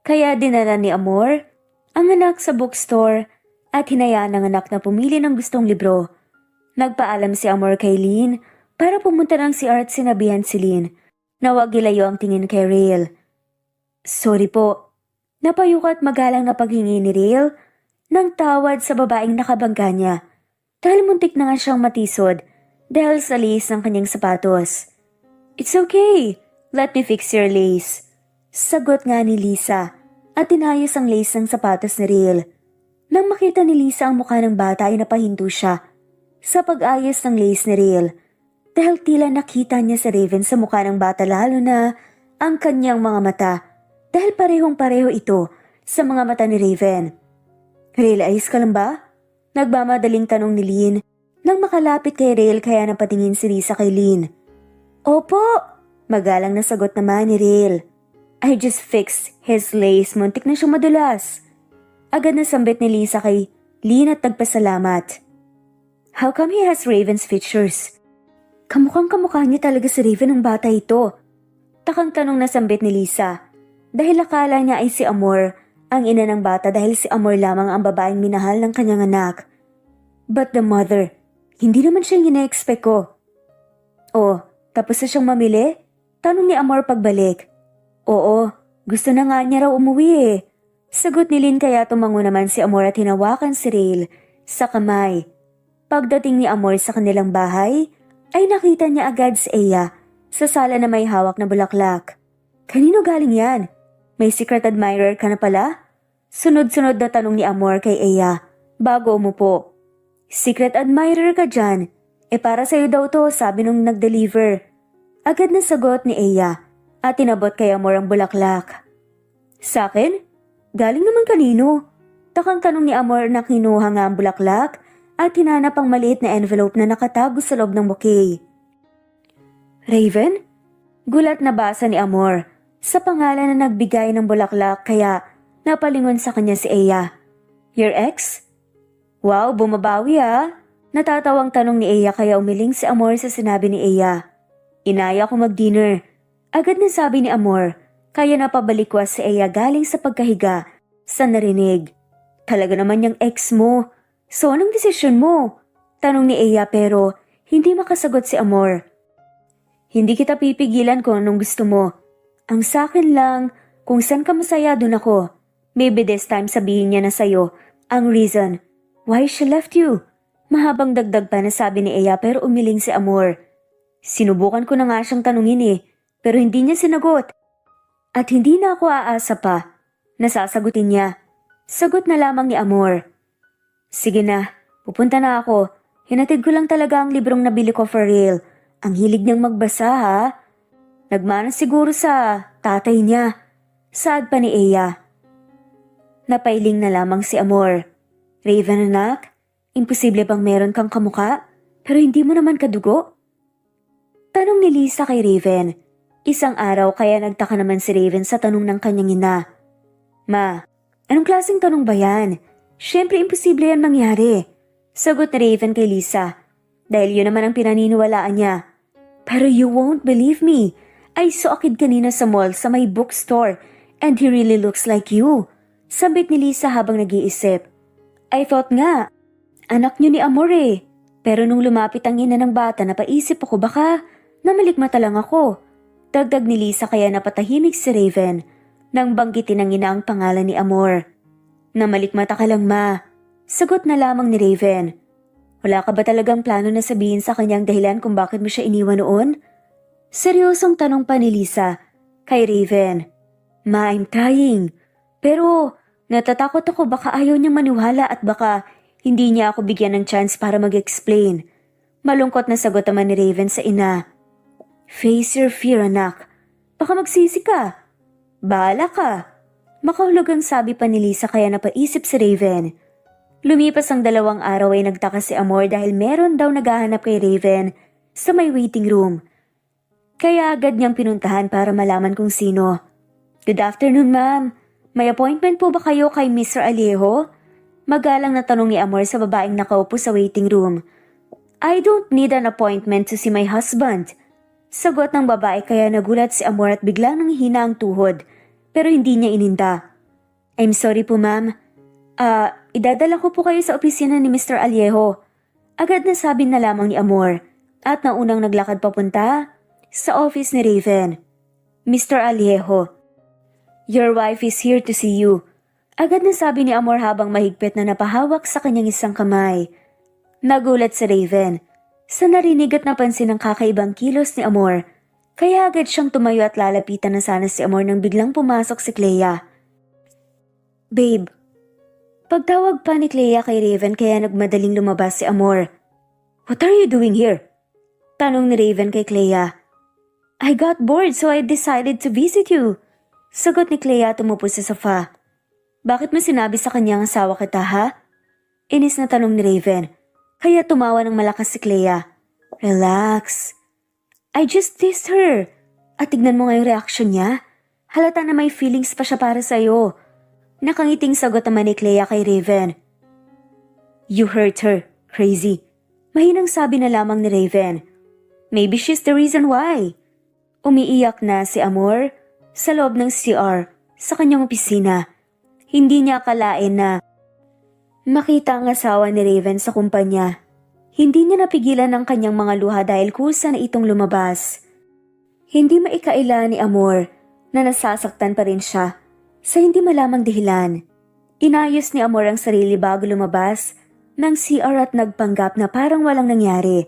Kaya dinala ni Amor ang anak sa bookstore at hinayaan ang anak na pumili ng gustong libro. Nagpaalam si Amor kay Lynn para pumunta ng CR at sinabihan si Lynn na wag ilayo ang tingin kay Rael. Sorry po. Napayuko at magalang na paghingi ni Rael ng tawad sa babaeng nakabangga niya dahil muntik na nga siyang matisod dahil sa lace ng kanyang sapatos. It's okay. Let me fix your lace. Sagot nga ni Lisa at tinayos ang lace ng sapatos ni Rael. Nang makita ni Lisa ang mukha ng bata ay napahinto siya sa pag-ayos ng lace ni Rael dahil tila nakita niya sa Raven sa mukha ng bata lalo na ang kanyang mga mata dahil parehong-pareho ito sa mga mata ni Raven. Rael, ayos ka lang ba? Nagmamadaling tanong ni Lynn nang makalapit kay Rael kaya napatingin si Lisa kay Lynn. Opo, magalang na sagot naman ni Rael. I just fixed his lace, muntik na siyang madulas. Agad na sambit ni Lisa kay Lynn at nagpasalamat. How come he has Raven's features? Kamukhang kamukha niya talaga si Raven ng bata ito. Takang tanong na sambit ni Lisa. Dahil akala niya ay si Amor ang ina ng bata dahil si Amor lamang ang babaeng minahal ng kanyang anak. But the mother, hindi naman siyang ina-expect ko. Oh, tapos na siyang mamili? Tanong ni Amor pagbalik. Oo, gusto na nga niya raw umuwi eh. Sagot ni Lynn kaya tumango naman si Amor at hinawakan si Rael sa kamay. Pagdating ni Amor sa kanilang bahay, ay nakita niya agad si Aya sa sala na may hawak na bulaklak. Kanino galing yan? May secret admirer ka na pala? Sunod-sunod na tanong ni Amor kay Aya bago umupo. Secret admirer ka dyan? Para sa'yo daw to, sabi nung nag-deliver. Agad na sagot ni Aya at tinabot kay Amor ang bulaklak. Sa akin? Galing naman kanino? Takang tanong ni Amor na kinuha nga ang bulaklak at hinanap ang maliit na envelope na nakatago sa loob ng bouquet. Raven? Gulat na basa ni Amor sa pangalan na nagbigay ng bulaklak kaya napalingon sa kanya si Aya. Your ex? Wow, bumabawi ah. Natatawang tanong ni Aya kaya umiling si Amor sa sinabi ni Aya. Inaya ko mag-dinner. Agad na sabi ni Amor, kaya napabalikwas si Aya galing sa pagkahiga sa narinig. Talaga naman yung ex mo. So anong desisyon mo? Tanong ni Aya pero hindi makasagot si Amor. Hindi kita pipigilan kung anong gusto mo. Ang sakin lang, kung saan ka masaya dun ako. Maybe this time sabihin niya na sa'yo ang reason why she left you. Mahabang dagdag pa na sabi ni Aya pero umiling si Amor. Sinubukan ko na nga siyang tanungin eh, pero hindi niya sinagot. At hindi na ako aasa pa. Nasasagutin niya. Sagot na lamang ni Amor. Sige na, pupunta na ako. Hinatid ko lang talaga ang librong nabili ko for real. Ang hilig niyang magbasa ha. Nagmana siguro sa tatay niya. Saad pa ni Aya. Napailing na lamang si Amor. Raven anak, imposible bang meron kang kamuka pero hindi mo naman kadugo? Tanong ni Lisa kay Raven. Isang araw kaya nagtaka naman si Raven sa tanong ng kanyang ina. Ma, anong klaseng tanong ba yan? Siyempre imposible yan mangyari. Sagot ni Raven kay Lisa. Dahil yun naman ang pinaniniwalaan niya. Pero you won't believe me. I saw a kid kanina sa mall sa may bookstore and he really looks like you. Sambit ni Lisa habang nag-iisip. I thought nga, anak niyo ni Amor eh. Pero nung lumapit ang ina ng bata napaisip ako baka namalikmata lang ako. Dagdag ni Lisa kaya napatahimik si Raven nang banggitin ng ina ang pangalan ni Amor. Namalikmata ka lang ma. Sagot na lamang ni Raven. Wala ka ba talagang plano na sabihin sa kanyang dahilan kung bakit mo siya iniwan noon? Seryosong tanong pa ni Lisa kay Raven. Ma, I'm trying. Pero natatakot ako baka ayaw niyang maniwala at baka hindi niya ako bigyan ng chance para mag-explain. Malungkot na sagot naman ni Raven sa ina. Face your fear anak. Baka magsisi ka. Bahala ka. Makahulugang sabi pa ni Lisa kaya napaisip si Raven. Lumipas ang 2 araw ay nagtaka si Amor dahil meron daw naghahanap kay Raven sa may waiting room. Kaya agad niyang pinuntahan para malaman kung sino. Good afternoon ma'am. May appointment po ba kayo kay Mr. Alejo? Magalang na tanong ni Amor sa babaeng nakaupo sa waiting room. I don't need an appointment to see my husband. Sagot ng babae kaya nagulat si Amor at biglang nanghihina ang tuhod, pero hindi niya ininda. I'm sorry po ma'am. Idadala ko po kayo sa opisina ni Mr. Alejo. Agad na sabi na lamang ni Amor at naunang naglakad papunta sa office ni Raven. Mr. Alejo, your wife is here to see you. Agad na sabi ni Amor habang mahigpit na napahawak sa kanyang isang kamay. Nagulat si Raven sa narinig at napansin ang kakaibang kilos ni Amor, kaya agad siyang tumayo at lalapitan na sana si Amor nang biglang pumasok si Clea. Babe, pagtawag pa ni Clea kay Raven kaya nagmadaling lumabas si Amor. What are you doing here? Tanong ni Raven kay Clea. I got bored so I decided to visit you. Sagot ni Clea tumupo sa sofa. Bakit mo sinabi sa kanyang asawa kita ha? Inis na tanong ni Raven. Kaya tumawa ng malakas si Clea. Relax. I just teased her. At tignan mo nga yung reaction niya. Halata na may feelings pa siya para sa'yo. Nakangiting sagot naman ni Clea kay Raven. You hurt her. Crazy. Mahinang sabi na lamang ni Raven. Maybe she's the reason why. Umiiyak na si Amor sa loob ng CR sa kanyang opisina. Hindi niya akalain na makita ang asawa ni Raven sa kumpanya. Hindi niya napigilan ang kanyang mga luha dahil kusa na itong lumabas. Hindi maikaila ni Amor na nasasaktan pa rin siya sa hindi malamang dahilan. Inayos ni Amor ang sarili bago lumabas ng CR at nagpanggap na parang walang nangyari.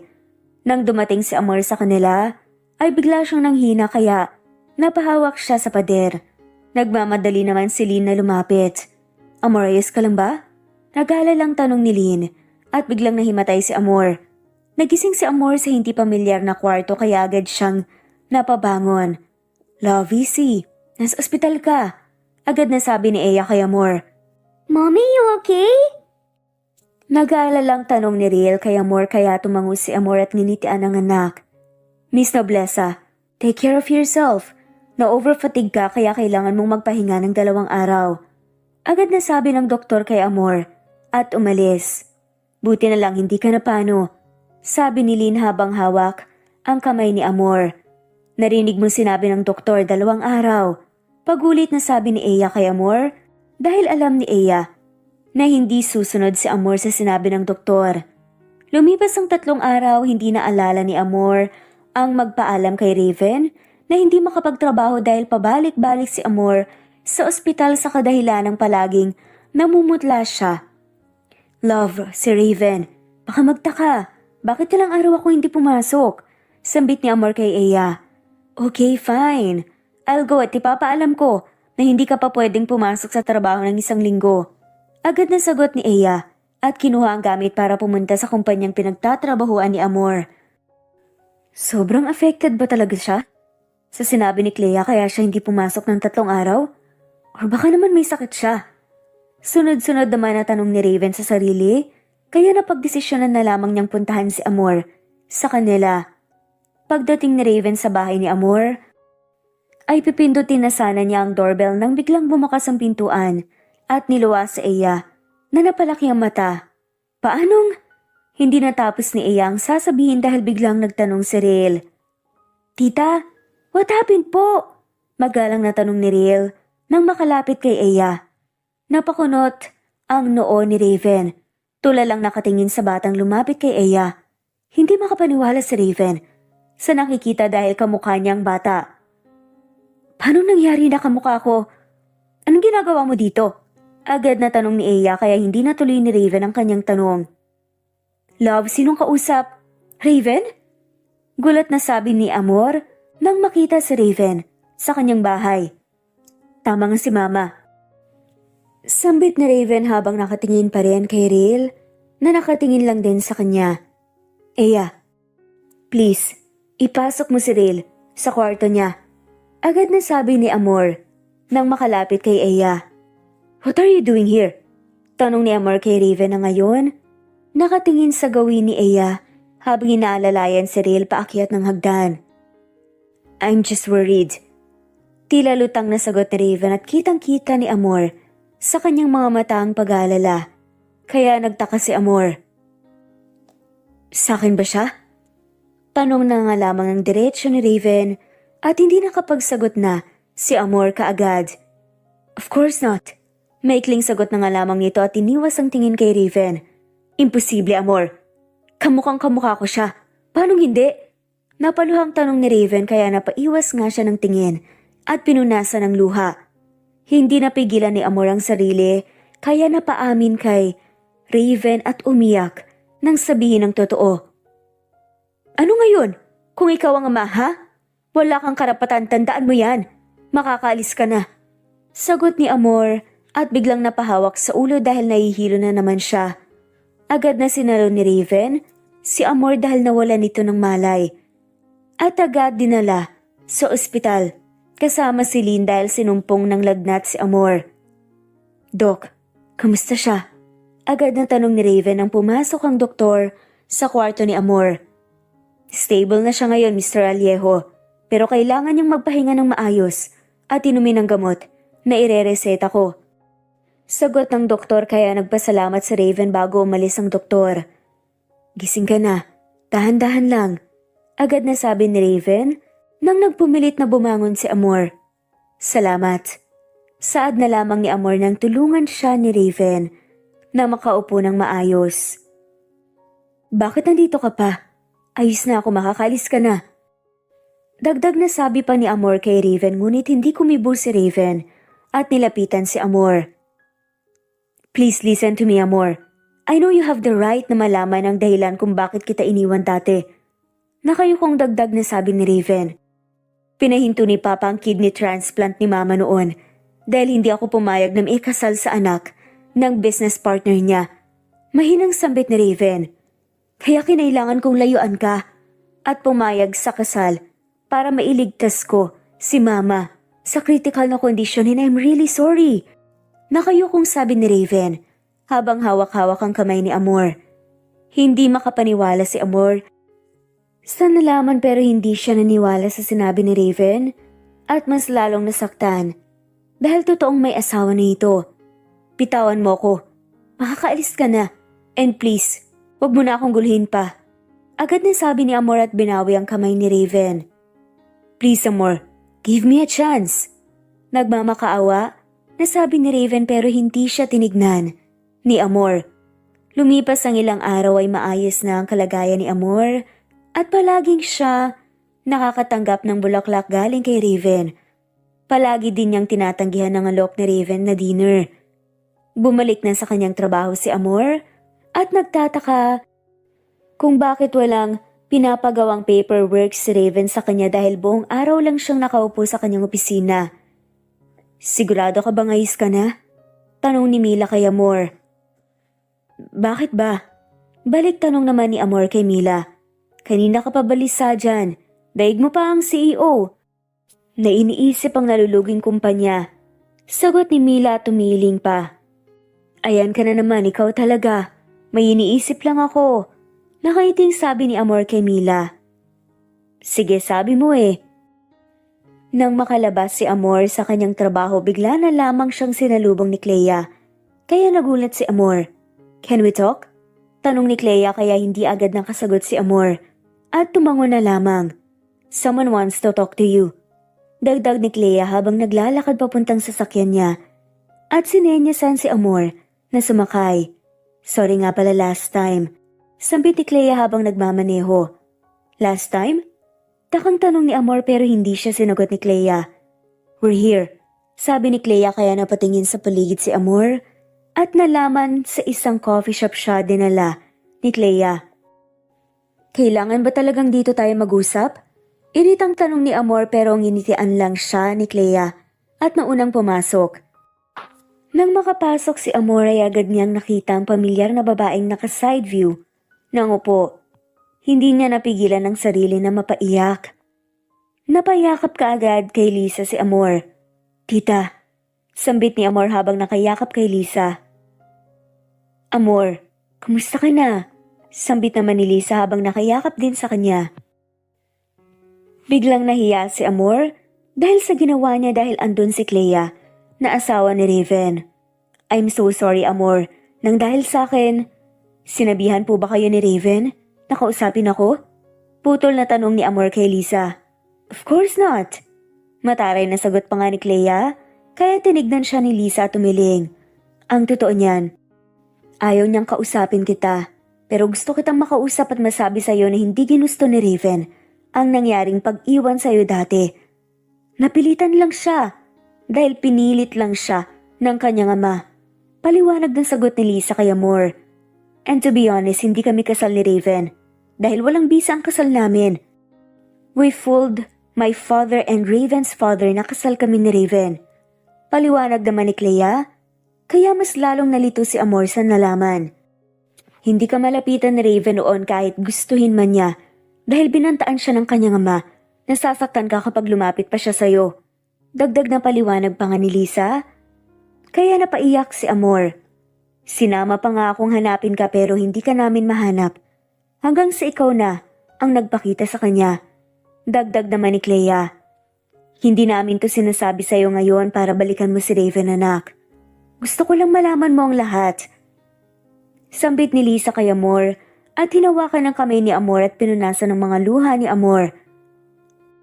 Nang dumating si Amor sa kanila, ay bigla siyang nanghina kaya napahawak siya sa pader. Nagmamadali naman si Lynn na lumapit. Amor, ayos ka lang ba? Nag-aalalang tanong ni Lynn at biglang nahimatay si Amor. Nagising si Amor sa hindi pamilyar na kwarto kaya agad siyang napabangon. Lovey, see, nasa ospital ka. Agad na sabi ni Eya kay Amor. Mommy, you okay? Nag-aalalang tanong ni Riel kay Amor kaya tumango si Amor at nginitian ang anak. Miss Noblesa, take care of yourself. Na-overfatigue ka kaya kailangan mong magpahinga ng 2 araw. Agad na sabi ng doktor kay Amor at umalis. Buti na lang hindi ka napano, sabi ni Lynn habang hawak ang kamay ni Amor. Narinig mo sinabi ng doktor 2 araw. Pagulit na sabi ni Eya kay Amor dahil alam ni Eya na hindi susunod si Amor sa sinabi ng doktor. Lumipas ang 3 araw, hindi na alala ni Amor ang magpaalam kay Raven na hindi makapagtrabaho dahil pabalik-balik si Amor sa ospital sa kadahilan ng palaging namumutla siya. Love, si Raven, baka magtaka, bakit ilang araw ako hindi pumasok? Sambit ni Amor kay Eya. Okay, fine. I'll go at ipapaalam ko na hindi ka pa pwedeng pumasok sa trabaho ng 1 linggo. Agad na sagot ni Eya at kinuha ang gamit para pumunta sa kumpanyang pinagtatrabahuan ni Amor. Sobrang affected ba talaga siya? Sa sinabi ni Clea kaya siya hindi pumasok ng 3 araw? Or baka naman may sakit siya? Sunod-sunod naman na tanong ni Raven sa sarili, kaya napagdesisyonan na lamang niyang puntahan si Amor sa kanila. Pagdating ni Raven sa bahay ni Amor, ay pipindutin na sana niya ang doorbell nang biglang bumakas ang pintuan at niluwa sa Eya na napalaki ang mata. Paanong? Hindi natapos ni Eya ang sasabihin dahil biglang nagtanong si Riel. Tita, what happened po? Magalang na tanong ni Riel nang makalapit kay Eya. Napakunot ang noo ni Raven. Tulalang nakatingin sa batang lumapit kay Eya. Hindi makapaniwala si Raven sa nakikita dahil kamukha niyang bata. Paano nangyari na kamukha ko? Anong ginagawa mo dito? Agad na tanong ni Eya kaya hindi natuloy ni Raven ang kanyang tanong. Love, sinong kausap? Raven? Gulat na sabi ni Amor nang makita si Raven sa kanyang bahay. Tama nga si Mama. Sambit ni Raven habang nakatingin pa rin kay Riel na nakatingin lang din sa kanya. Eya, please, ipasok mo si Riel sa kwarto niya. Agad na sabi ni Amor nang makalapit kay Eya. What are you doing here? Tanong ni Amor kay Raven na ngayon nakatingin sa gawin ni Eya habang inaalalayan si Riel paakyat ng hagdan. I'm just worried. Tila lutang na sagot ni Raven at kitang-kita ni Amor sa kanyang mga mata ang pag-aalala. Kaya nagtaka si Amor. Sa akin ba siya? Tanong na nga lamang ang diretsyo ni Raven at hindi nakapagsagot na si Amor kaagad. Of course not. Maikling sagot na nga lamang nito at iniwas ang tingin kay Raven. Imposible, Amor. Kamukhang kamukha ko siya. Paano hindi? Napaluhang tanong ni Raven kaya napaiwas nga siya ng tingin at pinunasan ng luha. Hindi napigilan ni Amor ang sarili kaya napaamin kay Raven at umiyak nang sabihin ang totoo. Ano ngayon? Kung ikaw ang ama, ha? Wala kang karapatan, tandaan mo yan. Makakaalis ka na. Sagot ni Amor at biglang napahawak sa ulo dahil nahihilo na naman siya. Agad na sinalo ni Raven si Amor dahil nawala nito ng malay. At agad dinala sa ospital kasama si Lynn dahil sinumpong ng lagnat si Amor. Dok, kamusta siya? Agad na tanong ni Raven nang pumasok ang doktor sa kwarto ni Amor. Stable na siya ngayon, Mr. Aliejo, pero kailangan niyang magpahinga ng maayos at inumin ng gamot na irereseta ko. Sagot ng doktor kaya nagpasalamat si Raven bago umalis ang doktor. Gising ka na, dahan-dahan lang. Agad na sabi ni Raven nang nagpumilit na bumangon si Amor. Salamat. Saad na lamang ni Amor nang tulungan siya ni Raven na makaupo ng maayos. Bakit nandito ka pa? Ayos na ako, makakalis ka na. Dagdag na sabi pa ni Amor kay Raven ngunit hindi kumibo si Raven at nilapitan si Amor. Please listen to me, Amor. I know you have the right na malaman ang dahilan kung bakit kita iniwan dati. Nakayukong dagdag na sabi ni Raven. Pinahinto ni Papa ang kidney transplant ni Mama noon dahil hindi ako pumayag na maikasal sa anak ng business partner niya. Mahinang sambit ni Raven. Kaya kinailangan kong layuan ka at pumayag sa kasal para mailigtas ko si Mama sa critical na kondisyon and I'm really sorry. Nakayukong sabi ni Raven habang hawak-hawak ang kamay ni Amor. Hindi makapaniwala si Amor sa nalaman pero hindi siya naniwala sa sinabi ni Raven at mas lalong nasaktan dahil totoong may asawa na ito. Bitawan mo ko. Makakaalis ka na. And please, wag mo na akong guluhin pa. Agad na sabi ni Amor at binawi ang kamay ni Raven. Please, Amor, give me a chance. Nagmamakaawa na sabi ni Raven pero hindi siya tinignan ni Amor. Lumipas ang ilang araw ay maayos na ang kalagayan ni Amor at palaging siya nakakatanggap ng bulaklak galing kay Raven. Palagi din niyang tinatanggihan ng alok ni Raven na dinner. Bumalik na sa kanyang trabaho si Amor at nagtataka kung bakit walang pinapagawang paperwork si Raven sa kanya dahil buong araw lang siyang nakaupo sa kanyang opisina. Sigurado ka bang ayos ka na? Tanong ni Mila kay Amor. Bakit ba? Balik tanong naman ni Amor kay Mila. Kanina ka pa balisa dyan. Daig mo pa ang CEO. Na iniisip ang naluluging kumpanya. Sagot ni Mila at tumiling pa. Ayan ka na naman, ikaw talaga. May iniisip lang ako. Nakaiting sabi ni Amor kay Mila. Sige, sabi mo eh. Nang makalabas si Amor sa kanyang trabaho, bigla na lamang siyang sinalubong ni Clea. Kaya nagulat si Amor. Can we talk? Tanong ni Clea kaya hindi agad nakasagot si Amor. At tumango na lamang. Someone wants to talk to you. Dagdag ni Clea habang naglalakad papuntang sasakyan niya. At sinenyasan si Amor na sumakay. Sorry nga pala last time. Sambit ni Clea habang nagmamaneho. Last time? Takang tanong ni Amor pero hindi siya sinagot ni Clea. We're here. Sabi ni Clea kaya napatingin sa paligid si Amor at nalaman sa isang coffee shop siya dinala ni Clea. Kailangan ba talagang dito tayo mag-usap? Initang tanong ni Amor pero nginitian lang siya ni Clea at naunang pumasok. Nang makapasok si Amor ay agad niyang nakita ang pamilyar na babaeng naka-side view. Nang upo, hindi niya napigilan ang sarili na mapaiyak. Napayakap kaagad kay Lisa si Amor. Tita, sambit ni Amor habang nakayakap kay Lisa. Amor, kumusta ka na? Sambit naman ni Lisa habang nakayakap din sa kanya. Biglang nahiya si Amor Dahil sa ginawa niya dahil andun si Clea, na asawa ni Raven. I'm so sorry, Amor, nang dahil sa akin. Sinabihan po ba kayo ni Raven? Nakausapin ako? Putol na tanong ni Amor kay Lisa. Of course not. Mataray na sagot pa nga ni Clea, kaya tinignan siya ni Lisa at umiling. Ang totoo niyan, ayaw niyang kausapin kita, pero gusto kitang makausap at masabi sa'yo na hindi ginusto ni Raven ang nangyaring pag-iwan sa'yo dati. Napilitan lang siya dahil pinilit lang siya ng kanyang ama. Paliwanag ng sagot ni Lisa kay Amor. And to be honest, hindi kami kasal ni Raven dahil walang bisa ang kasal namin. We fooled my father and Raven's father na kasal kami ni Raven. Paliwanag naman ni Clea, kaya mas lalong nalito si Amor sa nalaman. Hindi ka malapitan ni Raven noon kahit gustuhin man niya dahil binantaan siya ng kanyang ama. Nasasaktan ka kapag lumapit pa siya sa'yo. Dagdag na paliwanag pa nga ni Lisa. Kaya napaiyak si Amor. Sinama pa nga akong hanapin ka pero hindi ka namin mahanap. Hanggang sa ikaw na ang nagpakita sa kanya. Dagdag naman ni Clea. Hindi namin to sinasabi sa'yo ngayon para balikan mo si Raven, anak. Gusto ko lang malaman mo ang lahat. Sambit ni Lisa kay Amor at hinawakan ng kamay ni Amor at pinunasan ng mga luha ni Amor.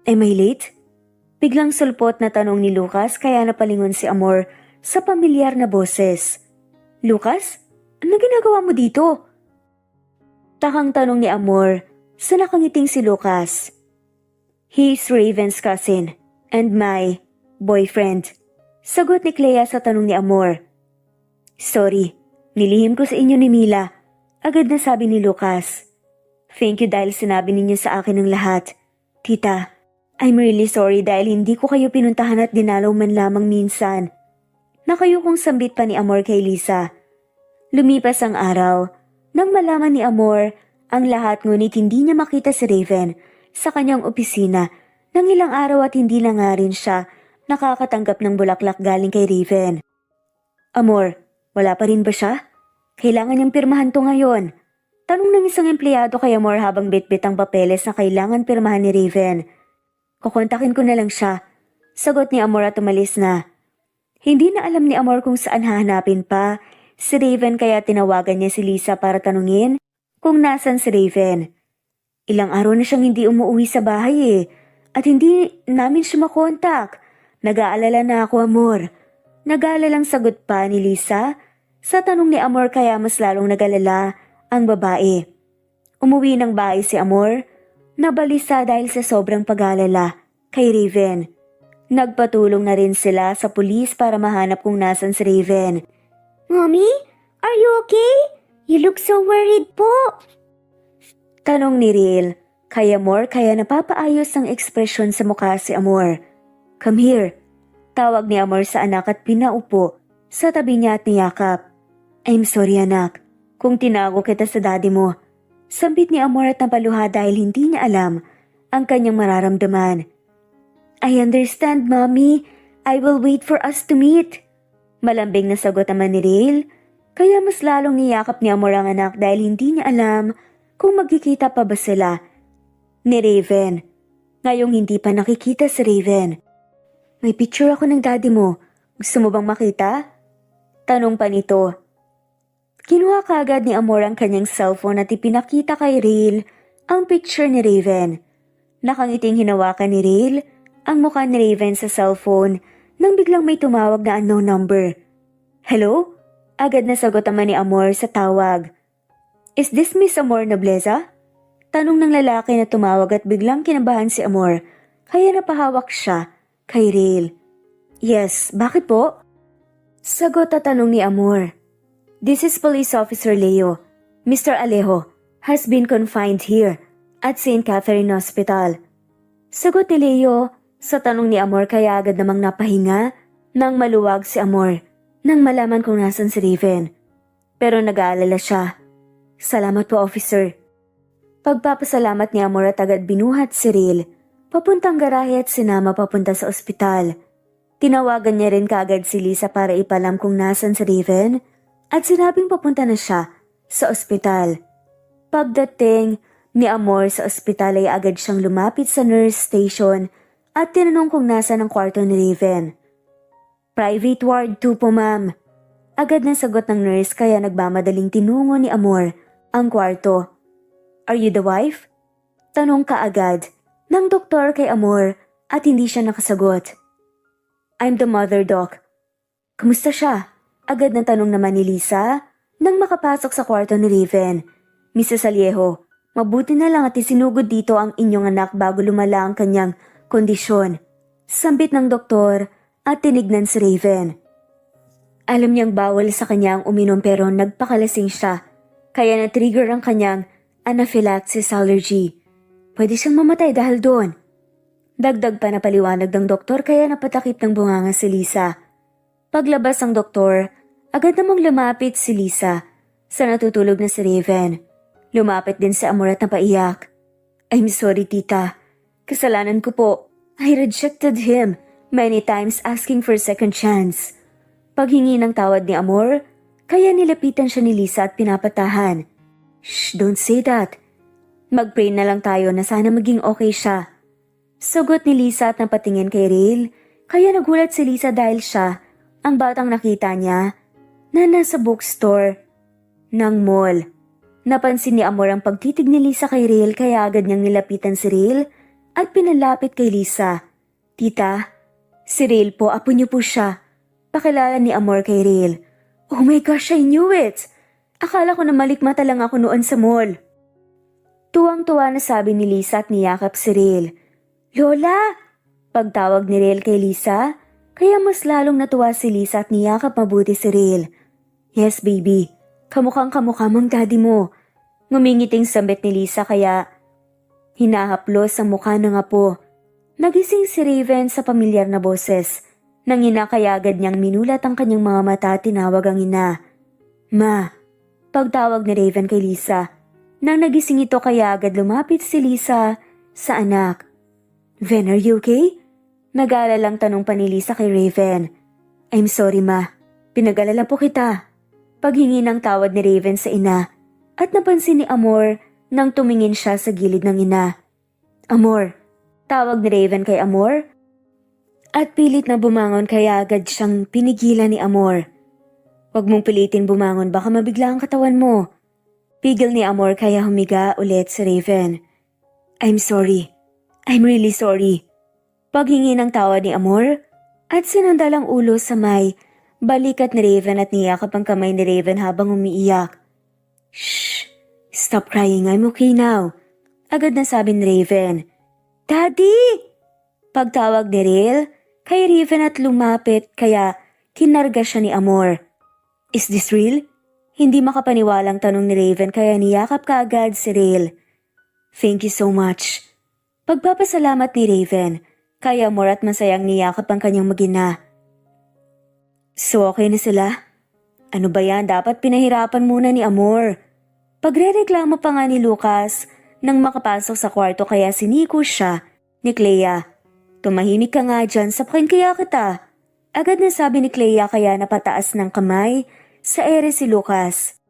Am I late? Biglang sulpot na tanong ni Lucas kaya napalingon si Amor sa pamilyar na boses. Lucas, ano ginagawa mo dito? Takang tanong ni Amor sa nakangiting si Lucas. He is Raven's cousin and my boyfriend. Sagot ni Clea sa tanong ni Amor. Sorry, nilihim ko sa inyo ni Mila. Agad na sabi ni Lucas. Thank you dahil sinabi ninyo sa akin ang lahat. Tita, I'm really sorry dahil hindi ko kayo pinuntahan at dinalaw man lamang minsan. Nakayukong sambit pa ni Amor kay Lisa. Lumipas ang araw. Nang malaman ni Amor ang lahat ngunit hindi niya makita si Raven sa kanyang opisina ng ilang araw at hindi na nga rin siya nakakatanggap ng bulaklak galing kay Raven. Amor, wala pa rin ba siya? Kailangan niyang pirmahan to ngayon. Tanong ng isang empleyado kay Amor habang bitbit ang papeles na kailangan pirmahan ni Raven. Kukontakin ko na lang siya. Sagot ni Amor at umalis na. Hindi na alam ni Amor kung saan hahanapin pa si Raven kaya tinawagan niya si Lisa para tanungin kung nasan si Raven. Ilang araw na siyang hindi umuwi sa bahay at hindi namin siya makontak. Nag-aalala na ako, Amor. Nag-aalalang sagot pa ni Lisa sa tanong ni Amor kaya mas lalong nag-alala ang babae. Umuwi ng bahay si Amor. Nabalisa dahil sa sobrang pag-aalala kay Raven. Nagpatulong na rin sila sa pulis para mahanap kung nasan si Raven. Mommy, are you okay? You look so worried po. Tanong ni Riel kay Amor kaya napapaayos ang ekspresyon sa mukha si Amor. Come here. Tawag ni Amor sa anak at pinaupo sa tabi niya at niyakap. I'm sorry anak kung tinago kita sa daddy mo. Sambit ni Amor at napaluha dahil hindi niya alam ang kanyang mararamdaman. I understand, Mommy. I will wait for us to meet. Malambing na sagot naman ni Rael, kaya mas lalong niyakap ni Amor ang anak dahil hindi niya alam kung magkikita pa ba sila ni Raven. Ngayong hindi pa nakikita si Raven. May picture ako ng daddy mo. Gusto mo bang makita? Tanong pa nito. Kinuha kaagad ni Amor ang kanyang cellphone at ipinakita kay Rael ang picture ni Raven. Nakangiting hinawakan ni Rael ang mukha ni Raven sa cellphone nang biglang may tumawag na unknown number. Hello? Agad na sagot naman ni Amor sa tawag. Is this Miss Amor Nobleza? Tanong ng lalaki na tumawag at biglang kinabahan si Amor kaya napahawak siya kay Rael. Yes, bakit po? Sagot at tanong ni Amor. This is Police Officer Leo. Mr. Alejo has been confined here at St. Catherine Hospital. Sagot ni Leo sa tanong ni Amor kaya agad namang napahinga nang maluwag si Amor nang malaman kung nasan si Raven. Pero nag-aalala siya. Salamat po, officer. Pagpapasalamat ni Amor at agad binuhat si Rael papuntang garahe at sinama papunta sa ospital. Tinawagan niya rin kaagad si Lisa para ipalam kung nasan si Raven at sinabing papunta na siya sa ospital. Pagdating ni Amor sa ospital ay agad siyang lumapit sa nurse station at tinanong kung nasa ng kwarto ni Raven. Private ward 2 po ma'am. Agad na sagot ng nurse kaya nagmamadaling tinungo ni Amor ang kwarto. Are you the wife? Tanong kaagad ng doktor kay Amor at hindi siya nakasagot. I'm the mother, doc. Kamusta siya? Agad na tanong naman ni Lisa nang makapasok sa kwarto ni Raven. Mrs. Aliejo, mabuti na lang at isinugod dito ang inyong anak bago lumala ang kanyang kondisyon. Sambit ng doktor at tinignan si Raven. Alam niyang bawal sa kanya ang uminom pero nagpakalasing siya kaya na-trigger ang kanyang anaphylaxis allergy. Pwede siyang mamatay dahil doon. Dagdag pa na paliwanag ng doktor kaya napatakip ng bunganga si Lisa. Paglabas ng doktor, agad namang lumapit si Lisa sa natutulog na si Raven. Lumapit din si Amor at napaiyak. I'm sorry tita. Kasalanan ko po. I rejected him many times asking for a second chance. Paghingi ng tawad ni Amor, kaya nilapitan siya ni Lisa at pinapatahan. Shh, don't say that. Mag-pray na lang tayo na sana maging okay siya. Sugot ni Lisa at napatingin kay Rail, kaya nagulat si Lisa dahil siya ang batang nakita niya na nasa bookstore ng mall. Napansin ni Amor ang pagtitig ni Lisa kay Rail kaya agad niyang nilapitan si Rail at pinalapit kay Lisa. Tita, si Rail po, apo niyo po siya. Pakilala ni Amor kay Rail. Oh my gosh, I knew it! Akala ko na malikmata lang ako noon sa mall. Tuwang-tuwa na sabi ni Lisa at niyakap si Rail. Lola! Pagtawag ni Rail kay Lisa, kaya mas lalong natuwa si Lisa at niyakap mabuti si Rail. Yes baby, kamukhang kamukha mong daddy mo. Ngumingiting sambit ni Lisa kaya hinahaplos ang mukha ng apo. Nagising si Raven sa pamilyar na boses. Nang ina kaya agad niyang minulat ang kanyang mga mata at tinawag ang ina. Ma, pagtawag ni Raven kay Lisa. Nang nagising ito kaya agad lumapit si Lisa sa anak. Ven, are you okay? Nag-aalalang tanong pa ni Lisa kay Raven. I'm sorry ma, pinag-alala po kita. Paghingi ng tawad ni Raven sa ina at napansin ni Amor nang tumingin siya sa gilid ng ina. Amor, tawag ni Raven kay Amor at pilit na bumangon kaya agad siyang pinigilan ni Amor. Huwag mong pilitin bumangon baka mabigla ang katawan mo. Pigil ni Amor kaya humiga ulit si Raven. I'm sorry. I'm really sorry. Paghingi ng tawad ni Amor at sinandal ang ulo sa may balikat ni Raven at niyakap ang kamay ni Raven habang umiiyak. Shh! Stop crying, I'm okay now. Agad na sabi ni Raven. Daddy! Pagtawag ni Rail kay Raven at lumapit kaya kinarga siya ni Amor. Is this real? Hindi makapaniwalang tanong ni Raven kaya niyakap kaagad si Rail. Thank you so much. Pagpapasalamat ni Raven, kaya Amor at masayang niyakap ang kanyang mag-ina. So okay na sila? Ano ba yan? Dapat pinahirapan muna ni Amor. Pagrereklamo pa nga ni Lucas nang makapasok sa kwarto kaya siniko siya ni Clea. Tumahimik ka nga dyan, sapakin kaya kita. Agad na sabi ni Clea kaya napataas ng kamay sa ere si Lucas.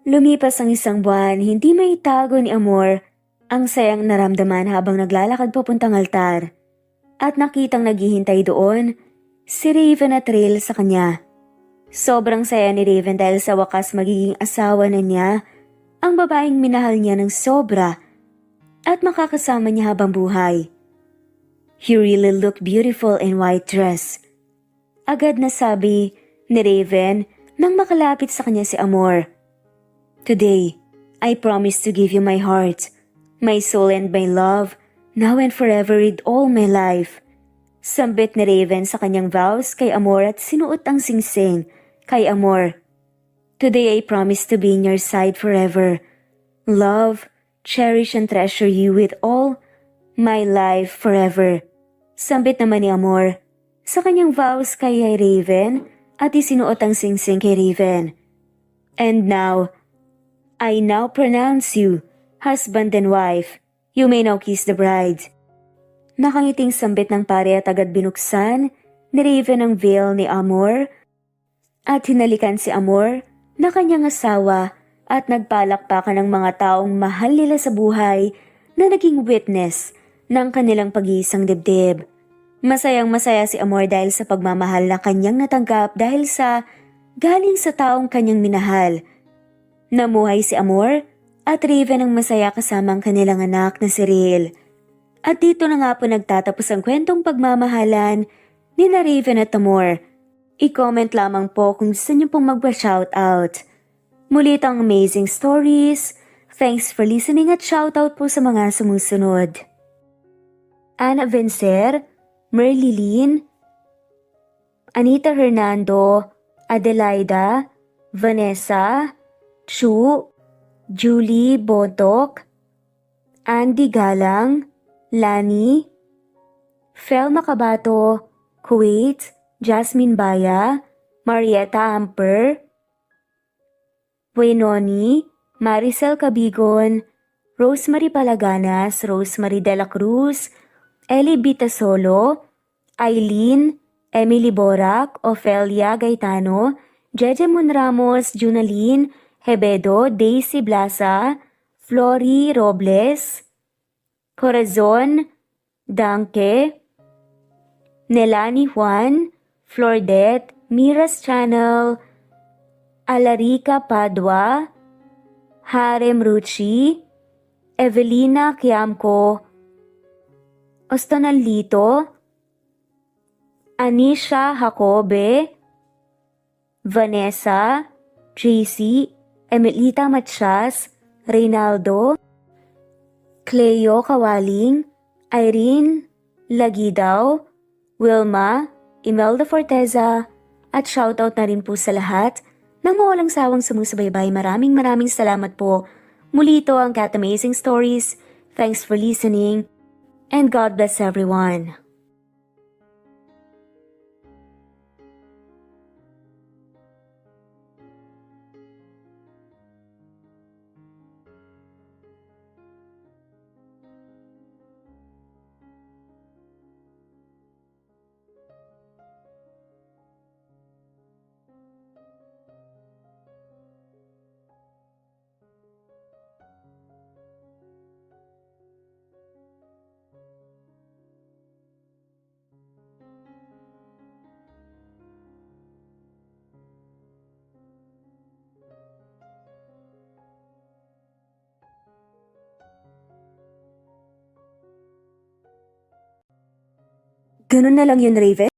Lumipas ang isang buwan, hindi may itago ni Amor ang sayang naramdaman habang naglalakad papuntang altar. At nakitang naghihintay doon si Raven at Rail sa kanya. Sobrang saya ni Raven dahil sa wakas magiging asawa na niya ang babaeng minahal niya ng sobra at makakasama niya habang buhay. You really look beautiful in white dress. Agad na sabi ni Raven nang makalapit sa kanya si Amor. Today, I promise to give you my heart, my soul and my love, now and forever with all my life. Sambit ni Raven sa kanyang vows kay Amor at sinuot ang singsing kay Amor. Today I promise to be in your side forever. Love, cherish and treasure you with all my life forever. Sambit naman ni Amor sa kanyang vows kay Raven at isinuot ang singsing kay Raven. And now, I now pronounce you husband and wife. You may now kiss the bride. Nakangiting sambit ng pare at agad binuksan ni Raven ang veil ni Amor at hinalikan si Amor na kanyang asawa at nagpalakpakan ng mga taong mahal nila sa buhay na naging witness ng kanilang pag-iisang dibdib. Masayang-masaya si Amor dahil sa pagmamahal na kanyang natanggap dahil sa galing sa taong kanyang minahal. Namuhay si Amor at Raven ang masaya kasama ang kanilang anak na si Riel. At dito na nga po nagtatapos ang kwentong pagmamahalan ni na Raven at Amor. I-comment lamang po kung gusto niyo pong magpa-shoutout. Muli itong amazing stories. Thanks for listening at shoutout po sa mga sumusunod. Ana Vencer, Merlilyn, Anita Hernando, Adelaida, Vanessa, Chu, Julie Botok, Andy Galang, Lani, Fel Macabato, Kuwait, Jasmine Baya, Marietta Amper, Buenoni, Maricel Cabigon, Rosemary Palaganas, Rosemary De La Cruz, Ellie Bitasolo, Eileen, Emily Borac, Ofelia Gaetano, Jeje Monramos, Junaline, Hebedo, Daisy Blasa, Flory Robles, Corazon, Danke, Nelani Juan, Flordet, Mira's Channel, Alarica Padua, Harem Ruchi, Evelina Kiamco, Ostanalito, Anisha Jacobe, Vanessa, JC, Emelita Matias, Reynaldo, Cleo Kawaling, Irene Lagidaw, Wilma, Imelda Forteza, at shoutout na rin po sa lahat ng mawalang sawang sumusubaybay. Maraming salamat po. Muli ito ang Cat Amazing Stories. Thanks for listening and God bless everyone. Ganun na lang yun, Raven.